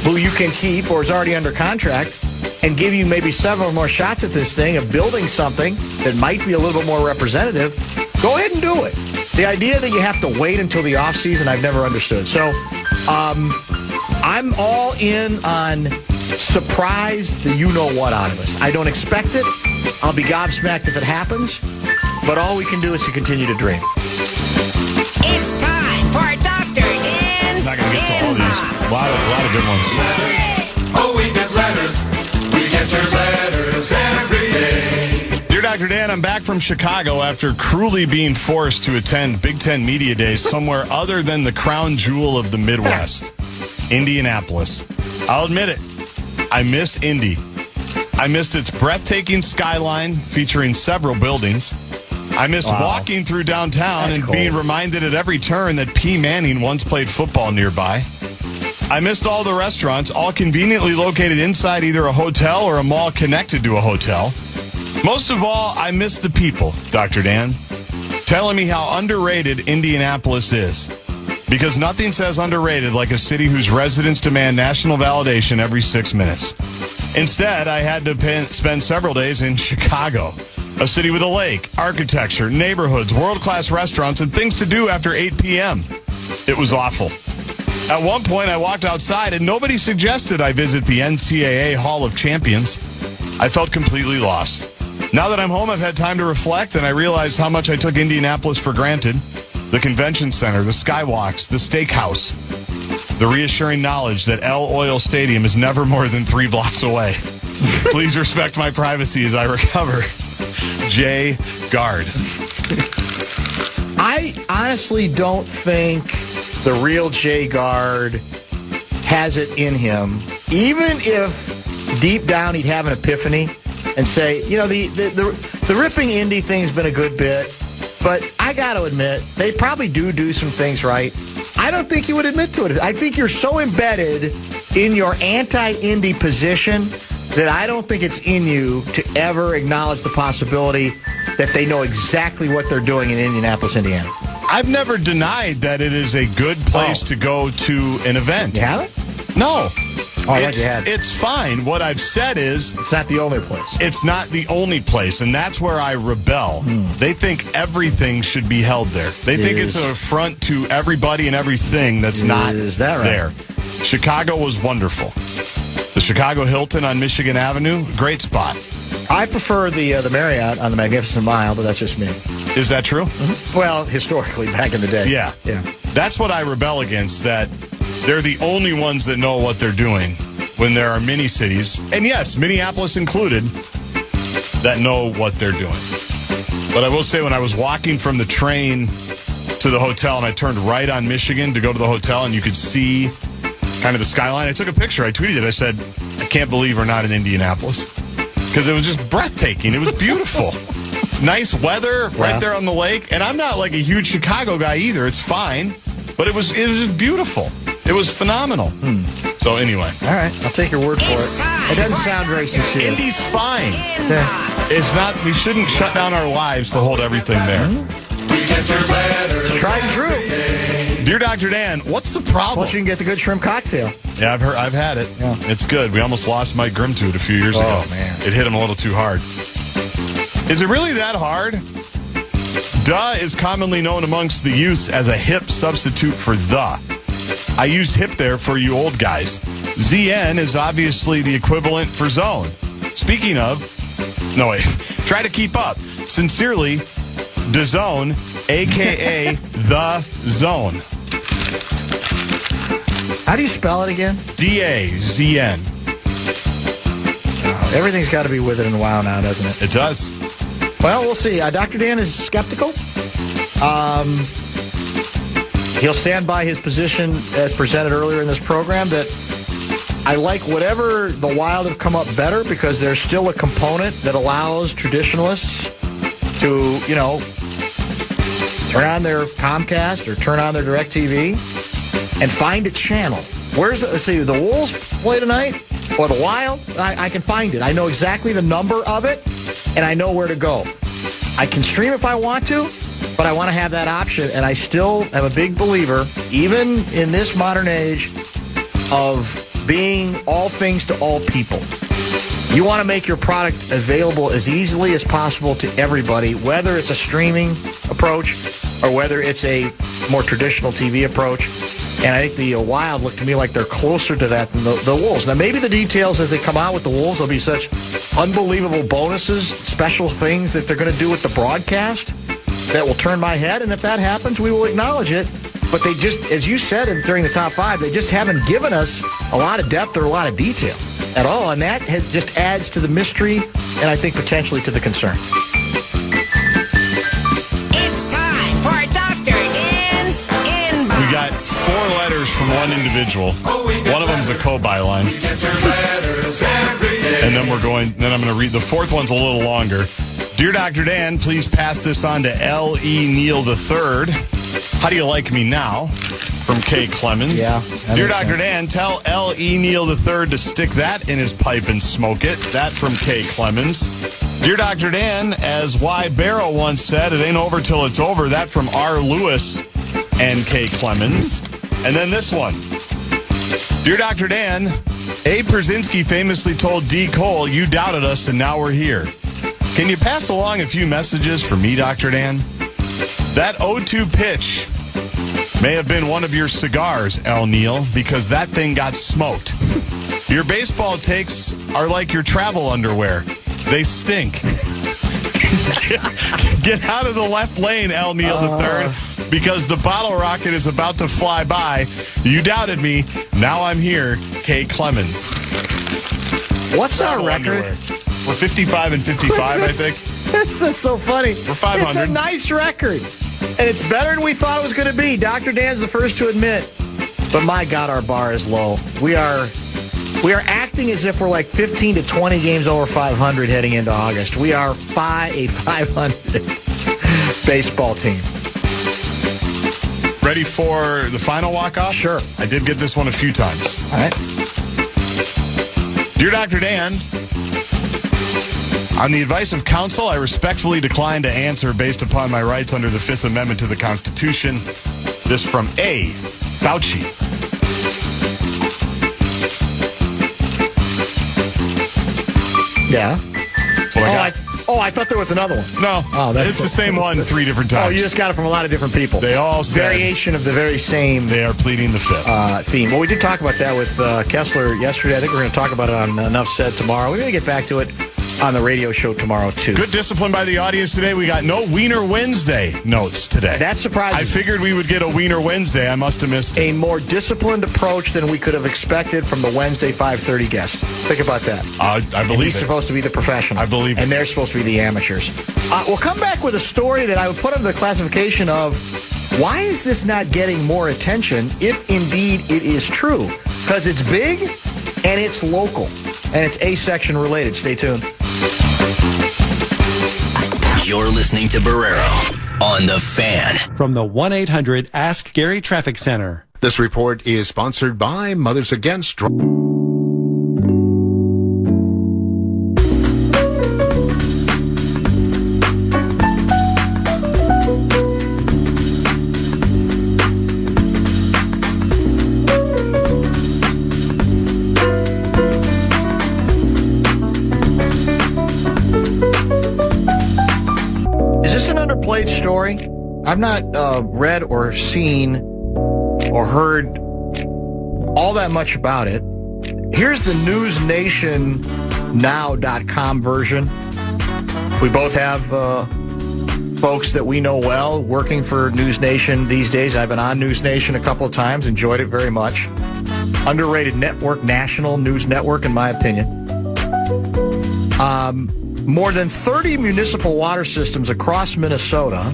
who you can keep or is already under contract and give you maybe several more shots at this thing of building something that might be a little bit more representative, go ahead and do it. The idea that you have to wait until the offseason, I've never understood. So I'm all in on surprise the you-know-what out of us. I don't expect it. I'll be gobsmacked if it happens. But all we can do is to continue to dream. It's time for Dr. Dan's Not going to get to all these. A lot of good ones. Oh, we get letters. We get your letters every day. Dear Dr. Dan, I'm back from Chicago after cruelly being forced to attend Big Ten Media Days somewhere other than the crown jewel of the Midwest, Indianapolis. I'll admit it, I missed Indy. I missed its breathtaking skyline featuring several buildings. I missed walking through downtown and being reminded at every turn that P. Manning once played football nearby. I missed all the restaurants, all conveniently located inside either a hotel or a mall connected to a hotel. Most of all, I missed the people, Dr. Dan, telling me how underrated Indianapolis is. Because nothing says underrated like a city whose residents demand national validation every 6 minutes. Instead, I had to spend several days in Chicago, a city with a lake, architecture, neighborhoods, world-class restaurants, and things to do after 8 p.m. It was awful. At one point, I walked outside, and nobody suggested I visit the NCAA Hall of Champions. I felt completely lost. Now that I'm home, I've had time to reflect, and I realized how much I took Indianapolis for granted. The convention center, the skywalks, the steakhouse. The reassuring knowledge that El Oil Stadium is never more than 3 blocks away. Please respect my privacy as I recover. Jay Gard. I honestly don't think the real Jay Gard has it in him, even if deep down he'd have an epiphany and say, the ripping Indy thing's been a good bit, but I got to admit, they probably do some things right. I don't think you would admit to it. I think you're so embedded in your anti-Indy position that I don't think it's in you to ever acknowledge the possibility that they know exactly what they're doing in Indianapolis, Indiana. I've never denied that it is a good place to go to an event. You haven't? No. Oh, I thought you had. It's fine. What I've said is... It's not the only place. It's not the only place, and that's where I rebel. They think everything should be held there. They think it's an affront to everybody and everything that's not is that right? there. Chicago was wonderful. The Chicago Hilton on Michigan Avenue, great spot. I prefer the Marriott on the Magnificent Mile, but that's just me. Is that true? Mm-hmm. Well, historically, back in the day. Yeah. That's what I rebel against, that they're the only ones that know what they're doing when there are many cities, and yes, Minneapolis included, that know what they're doing. But I will say, when I was walking from the train to the hotel and I turned right on Michigan to go to the hotel and you could see kind of the skyline, I took a picture. I tweeted it. I said, I can't believe we're not in Indianapolis. Because it was just breathtaking. It was beautiful. Nice weather right there on the lake. And I'm not like a huge Chicago guy either. It's fine. But it was just beautiful. It was phenomenal. So anyway. All right. I'll take your word for it. It doesn't sound very sincere. Indy's fine. It's not. We shouldn't shut down our lives to hold everything there. We get your letters. Tried and true. Dear Dr. Dan, what's the problem? Plus, you can get the good shrimp cocktail. Yeah, I've had it. Yeah. It's good. We almost lost Mike Grimm to it a few years ago. Oh, man. It hit him a little too hard. Is it really that hard? Duh is commonly known amongst the youth as a hip substitute for the. I used hip there for you old guys. ZN is obviously the equivalent for zone. Speaking of, no wait, try to keep up. Sincerely, DAZN, a.k.a. The Zone. How do you spell it again? DAZN. Everything's got to be with it in WoW now, doesn't it? It does. Well, we'll see. Dr. Dan is skeptical. He'll stand by his position as presented earlier in this program that I like whatever the Wild have come up better because there's still a component that allows traditionalists to, turn on their Comcast or turn on their DirecTV and find a channel. Let's see, the Wolves play tonight or the Wild? I can find it. I know exactly the number of it, and I know where to go. I can stream if I want to, but I want to have that option, and I still am a big believer, even in this modern age, of being all things to all people. You want to make your product available as easily as possible to everybody, whether it's a streaming approach or whether it's a more traditional TV approach. And I think the Wild look to me like they're closer to that than the Wolves. Now, maybe the details as they come out with the Wolves will be such unbelievable bonuses, special things that they're going to do with the broadcast that will turn my head. And if that happens, we will acknowledge it. But they just, as you said during the top five, they just haven't given us a lot of depth or a lot of detail at all. And that just adds to the mystery and I think potentially to the concern. It's time for Dr. Dan's Inbox. We got 4 letters from one individual. One of them is a co-byline. And then I'm going to read the 4th one's a little longer. Dear Dr. Dan, please pass this on to L.E. Neal III. How do you like me now? From K. Clemens. Yeah. Dear Dr. Dan, tell L.E. Neal III to stick that in his pipe and smoke it. That from K. Clemens. Dear Dr. Dan, as Y. Barrow once said, it ain't over till it's over. That from R. Lewis and K. Clemens. And then this one. Dear Dr. Dan, A. Przynski famously told D. Cole, you doubted us and now we're here. Can you pass along a few messages for me, Dr. Dan? That 0-2 pitch may have been one of your cigars, L. Neal, because that thing got smoked. Your baseball takes are like your travel underwear. They stink. Get out of the left lane, L. Neal III, because the bottle rocket is about to fly by. You doubted me. Now I'm here, K. Clemens. What's our record? Underwear. We're 55 and 55, I think. That's just so funny. We're 500. It's a nice record. And it's better than we thought it was going to be. Dr. Dan's the first to admit. But my God, our bar is low. We are acting as if we're like 15 to 20 games over 500 heading into August. We are a 500 baseball team. Ready for the final walk-off? Sure. I did get this one a few times. All right. Dear Dr. Dan, on the advice of counsel, I respectfully decline to answer based upon my rights under the 5th Amendment to the Constitution. This from A. Fauci. Yeah. That's what I got. Oh, I thought there was another one. No. Oh, it's the same one 3 different times. Oh, you just got it from a lot of different people. They all said variation of the very same. They are pleading the fifth. Theme. Well, we did talk about that with Kessler yesterday. I think we're going to talk about it on Enough Said tomorrow. We're going to get back to it on the radio show tomorrow, too. Good discipline by the audience today. We got no Wiener Wednesday notes today. That's surprising. I figured we would get a Wiener Wednesday. I must have missed it. A more disciplined approach than we could have expected from the Wednesday 5:30 guest. Think about that. I believe he's supposed to be the professional. I believe it. And they're supposed to be the amateurs. We'll come back with a story that I would put under the classification of why is this not getting more attention if indeed it is true? Because it's big and it's local and it's A-section related. Stay tuned. You're listening to Barrero on The Fan. From the 1-800-ASK-GARY Traffic Center. This report is sponsored by Mothers Against Drug. Story. I've not read or seen or heard all that much about it. Here's the newsnationnow.com version. We both have folks that we know well working for News Nation these days. I've been on News Nation a couple of times, enjoyed it very much. Underrated network, national news network, in my opinion. More than 30 municipal water systems across Minnesota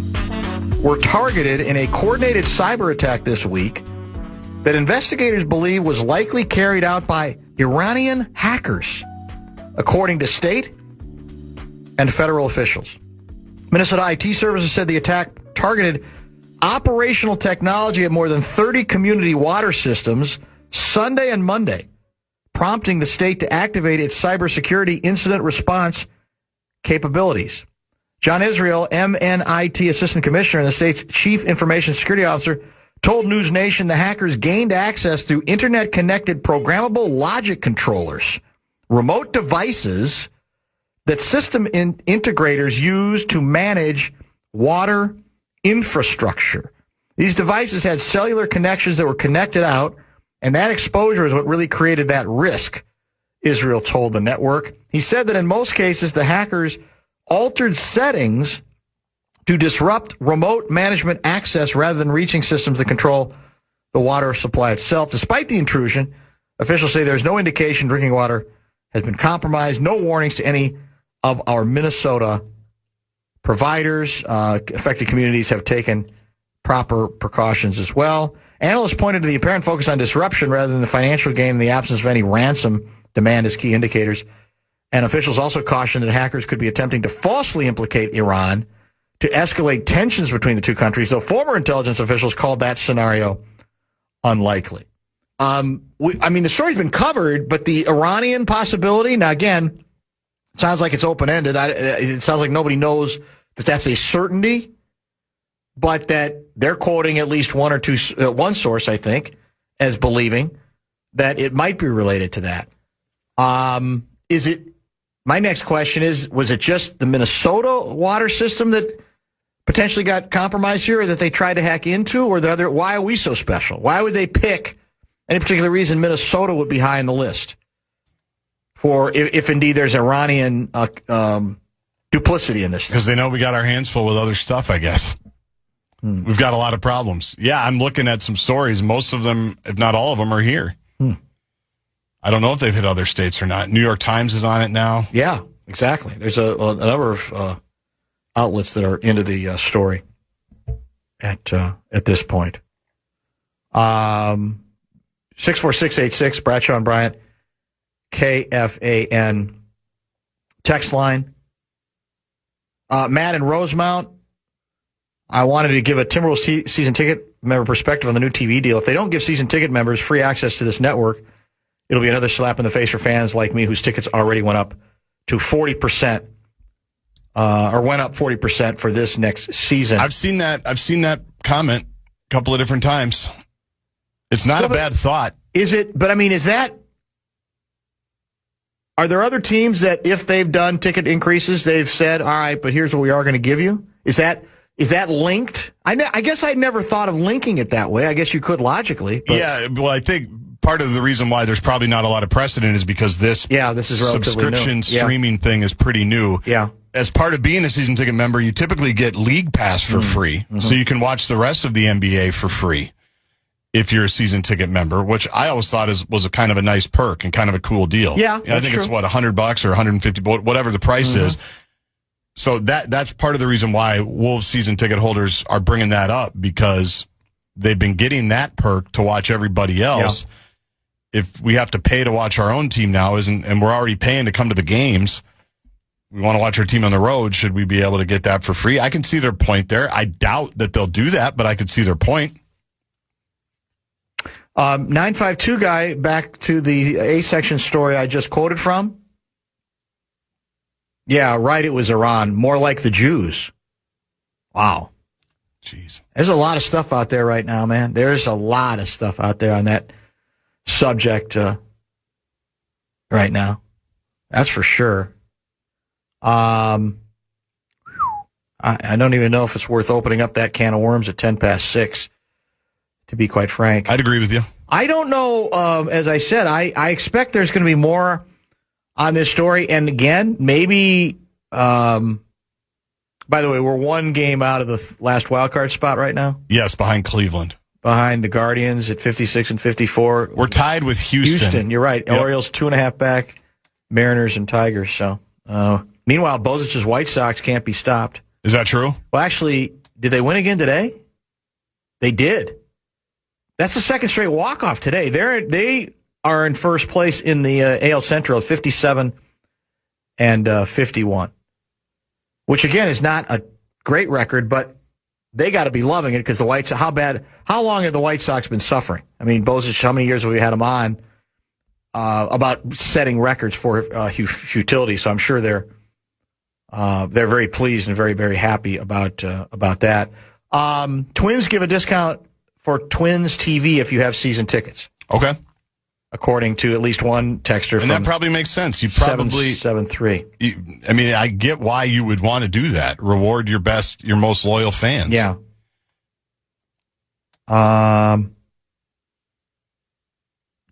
were targeted in a coordinated cyber attack this week that investigators believe was likely carried out by Iranian hackers, according to state and federal officials. Minnesota IT Services said the attack targeted operational technology at more than 30 community water systems Sunday and Monday, prompting the state to activate its cybersecurity incident response capabilities. John Israel, MNIT Assistant Commissioner and the state's Chief Information Security Officer, told News Nation the hackers gained access through internet-connected programmable logic controllers, remote devices that system integrators use to manage water infrastructure. These devices had cellular connections that were connected out, and that exposure is what really created that risk, Israel told the network. He said that in most cases, the hackers altered settings to disrupt remote management access rather than reaching systems that control the water supply itself. Despite the intrusion, officials say there's no indication drinking water has been compromised, no warnings to any of our Minnesota providers. Affected communities have taken proper precautions as well. Analysts pointed to the apparent focus on disruption rather than the financial gain in the absence of any ransom demand as key indicators. And officials also cautioned that hackers could be attempting to falsely implicate Iran to escalate tensions between the two countries, though former intelligence officials called that scenario unlikely. The story's been covered, but the Iranian possibility, now again, it sounds like it's open-ended. It sounds like nobody knows that that's a certainty, but that they're quoting at least one source, I think, as believing that it might be related to that. My next question is, was it just the Minnesota water system that potentially got compromised here, or that they tried to hack into, or why are we so special? Why would they pick any particular reason Minnesota would be high on the list for if indeed there's Iranian duplicity in this thing? Because they know we got our hands full with other stuff, I guess. We've got a lot of problems. Yeah, I'm looking at some stories. Most of them, if not all of them, are here. I don't know if they've hit other states or not. New York Times is on it now. Yeah, exactly. There's a number of outlets that are into the story at this point. 64686, Bradshaw and Bryant, KFAN text line. Matt in Rosemount, I wanted to give a Timberwolves season ticket member perspective on the new TV deal. If they don't give season ticket members free access to this network, it'll be another slap in the face for fans like me whose tickets already went up to 40%, or went up 40% for this next season. I've seen that comment a couple of different times. It's not a bad thought. Is it? But I mean, Are there other teams that if they've done ticket increases, they've said, all right, but here's what we are going to give you? Is that linked? I guess I'd never thought of linking it that way. I guess you could logically. But. Yeah, well, I think part of the reason why there's probably not a lot of precedent is because this is subscription streaming thing is pretty new. Yeah. As part of being a season ticket member, you typically get League Pass for free, so you can watch the rest of the NBA for free if you're a season ticket member, which I always thought was a kind of a nice perk and kind of a cool deal. Yeah, I think it's $100 or $150, whatever the price is. So that's part of the reason why Wolves season ticket holders are bringing that up, because they've been getting that perk to watch everybody else. Yeah. If we have to pay to watch our own team now, and we're already paying to come to the games, we want to watch our team on the road, should we be able to get that for free? I can see their point there. I doubt that they'll do that, but I could see their point. 952 guy, back to the A-section story I just quoted from. Yeah, right, it was Iran. More like the Jews. Wow. Jeez. There's a lot of stuff out there right now, man. There's a lot of stuff out there on that subject right now. That's for sure. I don't even know if it's worth opening up that can of worms at 6:10, to be quite frank. I'd agree with you. I don't know. As I said, I expect there's going to be more on this story. And again, maybe, by the way, we're one game out of the last wildcard spot right now. Yes, behind Cleveland. Behind the Guardians at 56 and 54. We're tied with Houston. You're right. Yep. Orioles 2.5 back, Mariners and Tigers. So, meanwhile, Bozic's White Sox can't be stopped. Is that true? Well, actually, did they win again today? They did. That's the second straight walk-off today. They are in first place in the AL Central at 57 and 51, which again is not a great record, but they got to be loving it because the White Sox. How long have the White Sox been suffering? I mean, Bozich, how many years have we had them on about setting records for futility? So I'm sure they're very pleased and very, very happy about that. Twins give a discount for Twins TV if you have season tickets. Okay. According to at least one texter. And that probably makes sense. You probably 773. I mean, I get why you would want to do that. Reward your most loyal fans. Yeah.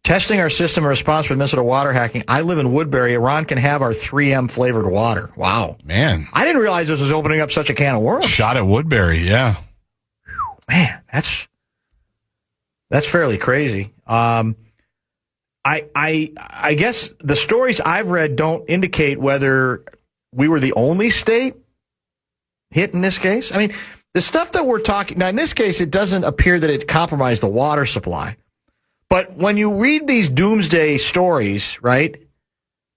Testing our system in response to Minnesota water hacking. I live in Woodbury. Iran can have our 3M flavored water. Wow. Man. I didn't realize this was opening up such a can of worms. Shot at Woodbury, yeah. Man, that's fairly crazy. I guess the stories I've read don't indicate whether we were the only state hit in this case. I mean, the stuff that we're talking now, in this case, it doesn't appear that it compromised the water supply. But when you read these doomsday stories, right,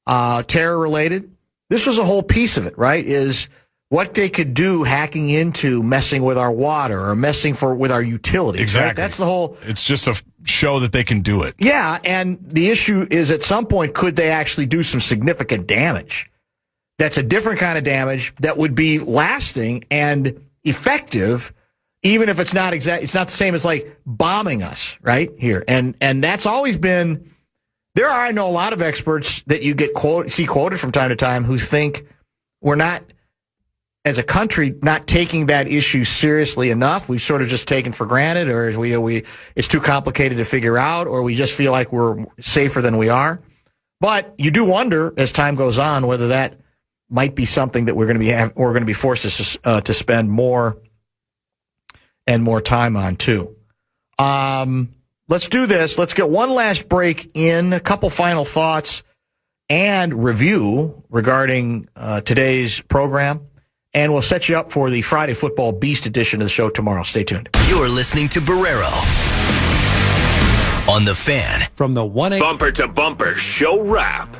terror related, this was a whole piece of it, right, is what they could do hacking into messing with our water or messing with our utilities. Exactly. Right? That's the whole. It's just a show that they can do it. Yeah, and the issue is at some point, could they actually do some significant damage? That's a different kind of damage that would be lasting and effective, even if it's not it's not the same as like bombing us right here. And that's always been. I know a lot of experts that you see quoted from time to time who think we're not, as a country, not taking that issue seriously enough. We've sort of just taken for granted, or it's too complicated to figure out, or we just feel like we're safer than we are. But you do wonder, as time goes on, whether that might be something that we're going to be forced to spend more and more time on too. Let's do this. Let's get one last break in, a couple final thoughts and review regarding today's program. And we'll set you up for the Friday Football Beast edition of the show tomorrow. Stay tuned. You're listening to Barrero on The Fan. From the 1-8 Bumper to Bumper Show Wrap.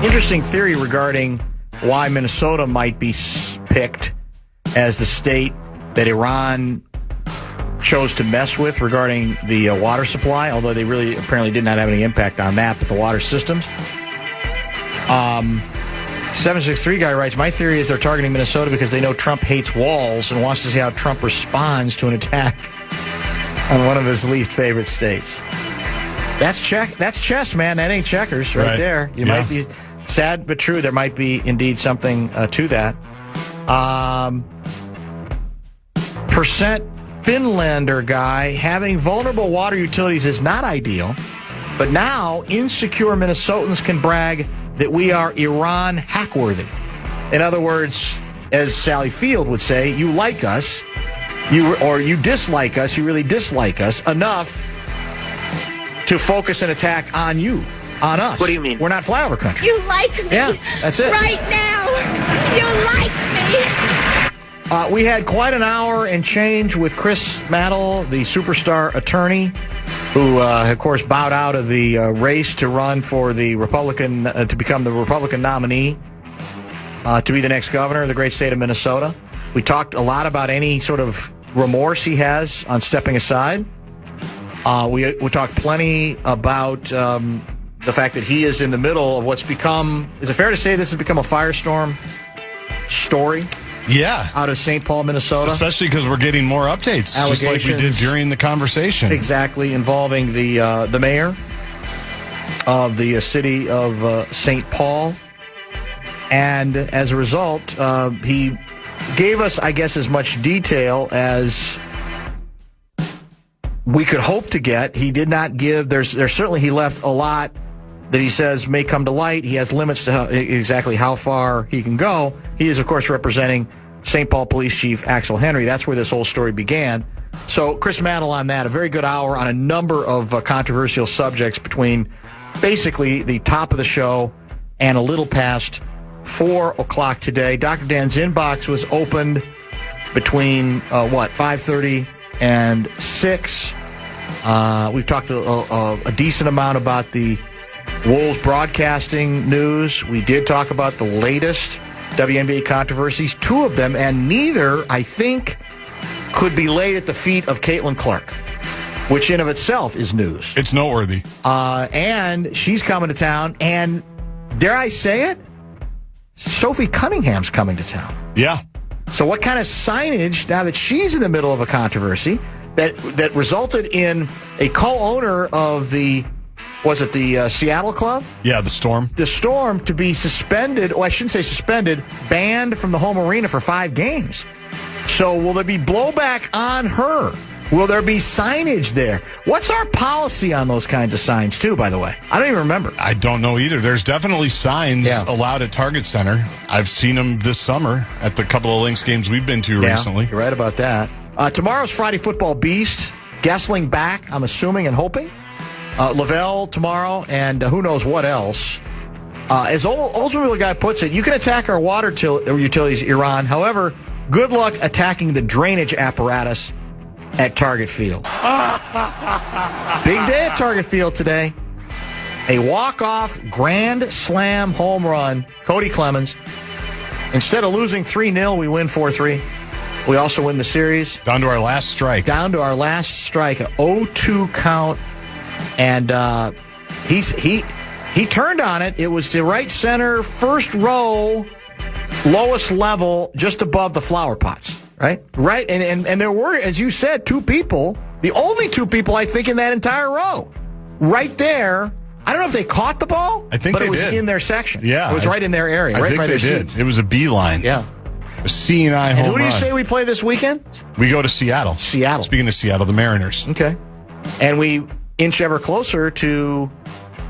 Interesting theory regarding why Minnesota might be picked as the state that Iran chose to mess with regarding the water supply, although they really apparently did not have any impact on that, but the water systems. 763 guy writes, my theory is they're targeting Minnesota because they know Trump hates walls and wants to see how Trump responds to an attack on one of his least favorite states. That's chess, man. That ain't checkers right there. You might be sad but true. There might be indeed something to that. Percent Finlander guy, having vulnerable water utilities is not ideal, but now insecure Minnesotans can brag that we are Iran hack-worthy. In other words, as Sally Field would say, you like us, you dislike us, you really dislike us enough to focus an attack on you, on us. What do you mean? We're not flyover country. You like me. Yeah, that's it. Right now. You like me. We had quite an hour and change with Chris Mattel, the superstar attorney, who, of course, bowed out of the race to run for the Republican, to become the Republican nominee to be the next governor of the great state of Minnesota. We talked a lot about any sort of remorse he has on stepping aside. We talked plenty about the fact that he is in the middle of what's become, is it fair to say this has become a firestorm story? Yeah. Out of St. Paul, Minnesota. Especially because we're getting more updates. Just like we did during the conversation. Exactly, involving the mayor of the city of St. Paul. And as a result, he gave us, I guess, as much detail as we could hope to get. He did not give, there's certainly, he left a lot that he says may come to light. He has limits to exactly how far he can go. He is, of course, representing St. Paul Police Chief Axel Henry. That's where this whole story began. So Chris Mattel on that, a very good hour on a number of controversial subjects between basically the top of the show and a little past 4 o'clock today. Dr. Dan's inbox was opened between, 5:30 and 6. We've talked a decent amount about the Wolves broadcasting news. We did talk about the latest WNBA controversies, 2 of them, and neither, I think, could be laid at the feet of Caitlin Clark, which in of itself is news. It's noteworthy. And she's coming to town, and dare I say it, Sophie Cunningham's coming to town. Yeah. So what kind of signage, now that she's in the middle of a controversy, that resulted in a co-owner of the, was it the Seattle club? Yeah, the Storm. The Storm to be suspended, I shouldn't say suspended, banned from the home arena for 5 games. So will there be blowback on her? Will there be signage there? What's our policy on those kinds of signs, too, by the way? I don't even remember. I don't know either. There's definitely signs allowed at Target Center. I've seen them this summer at the couple of Lynx games we've been to recently. You're right about that. Tomorrow's Friday Football Beast. Gessling back, I'm assuming and hoping. Lavelle tomorrow, and who knows what else. As Oldsmobile guy puts it, you can attack our water utilities, Iran. However, good luck attacking the drainage apparatus at Target Field. Big day at Target Field today. A walk-off grand slam home run. Cody Clemens. Instead of losing 3-0, we win 4-3. We also win the series. Down to our last strike. Down to our last strike. A 0-2 count. And he turned on it. It was to right center, first row, lowest level, just above the flower pots. Right? Right. And there were, as you said, 2 people, the only 2 people, I think, in that entire row. Right there. I don't know if they caught the ball. I think but they it was did. In their section. Yeah. It was right in their area. I right think by they their did. seats. It was a beeline. Yeah. A C&I home run. Who do you say we play this weekend? We go to Seattle. Seattle. Speaking of Seattle, the Mariners. Okay. And we inch ever closer to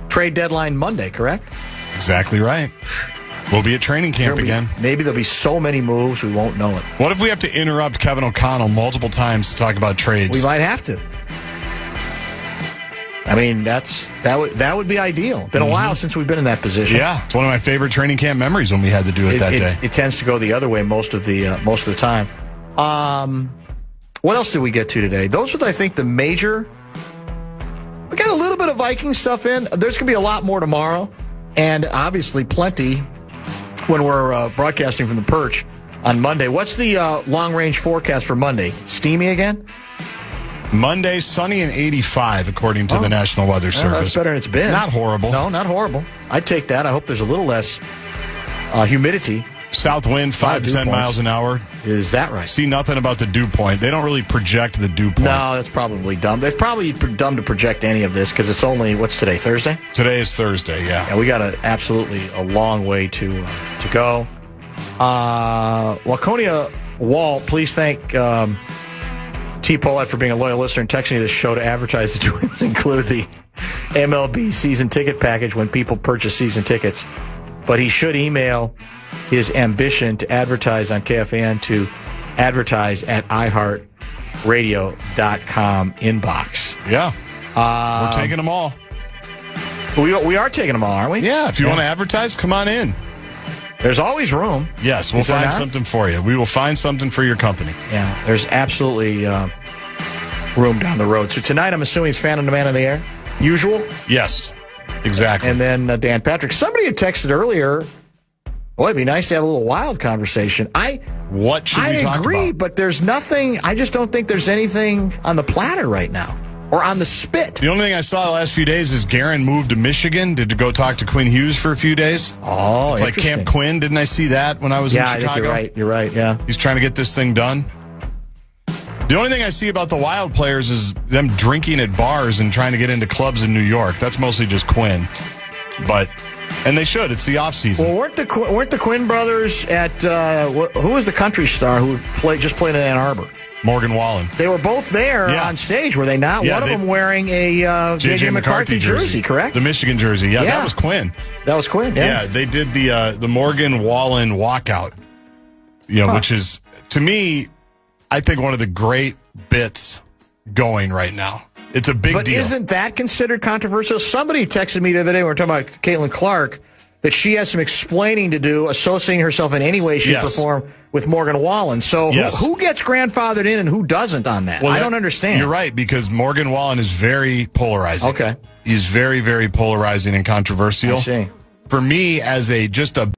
trade deadline Monday, correct? Exactly right. We'll be at training camp again. Maybe there'll be so many moves we won't know it. What if we have to interrupt Kevin O'Connell multiple times to talk about trades? We might have to. I mean, that would be ideal. Been a while since we've been in that position. Yeah, it's one of my favorite training camp memories when we had to do it that day. It tends to go the other way most of the time. What else did we get to today? Those are, I think, the major. We got a little bit of Viking stuff in. There's going to be a lot more tomorrow, and obviously plenty when we're broadcasting from the perch on Monday. What's the long-range forecast for Monday? Steamy again? Monday, sunny and 85, according to the National Weather Service. That's better than it's been. Not horrible. No, not horrible. I'd take that. I hope there's a little less Humidity. South wind, 5 to 10 miles an hour. Is that right? See nothing about the dew point. They don't really project the dew point. No, that's probably dumb. It's probably dumb to project any of this because it's only, what's today, Thursday? Today is Thursday, yeah. And we got absolutely a long way to go. Waconia Walt, please thank T. Paulette for being a loyal listener and texting me this show to advertise the Twins include the MLB season ticket package when people purchase season tickets. But he should email his ambition to advertise on KFAN to advertise at iHeartRadio.com inbox. Yeah. We're taking them all. We are taking them all, aren't we? Yeah. If you want to advertise, come on in. There's always room. Yes, we'll find something for you. We will find something for your company. Yeah, there's absolutely room down the road. So tonight, I'm assuming it's Fan and the Man in the Air. Usual? Yes, exactly. And then Dan Patrick. Somebody had texted earlier, boy, it'd be nice to have a little wild conversation. What should we talk about? I agree, but there's nothing, I just don't think there's anything on the platter right now. Or on the spit. The only thing I saw the last few days is Guerin moved to Michigan. Did to go talk to Quinn Hughes for a few days. Oh, it's like Camp Quinn. Didn't I see that when I was in Chicago? Yeah, I think you're right. Yeah. He's trying to get this thing done. The only thing I see about the Wild players is them drinking at bars and trying to get into clubs in New York. That's mostly just Quinn. And they should. It's the offseason. Well, weren't the Quinn brothers at, who was the country star who just played in Ann Arbor? Morgan Wallen. They were both there on stage, were they not? Yeah, one of them wearing a J.J. McCarthy jersey, correct? The Michigan jersey. Yeah, that was Quinn. That was Quinn, yeah. They did the Morgan Wallen walkout, which is, to me, I think one of the great bits going right now. It's a big deal. But isn't that considered controversial? Somebody texted me the other day, we were talking about Caitlin Clark, that she has some explaining to do, associating herself in any way she performed with Morgan Wallen. So who gets grandfathered in and who doesn't on that? Well, I don't understand. You're right, because Morgan Wallen is very polarizing. Okay. He's very, very polarizing and controversial. I see. For me, as just a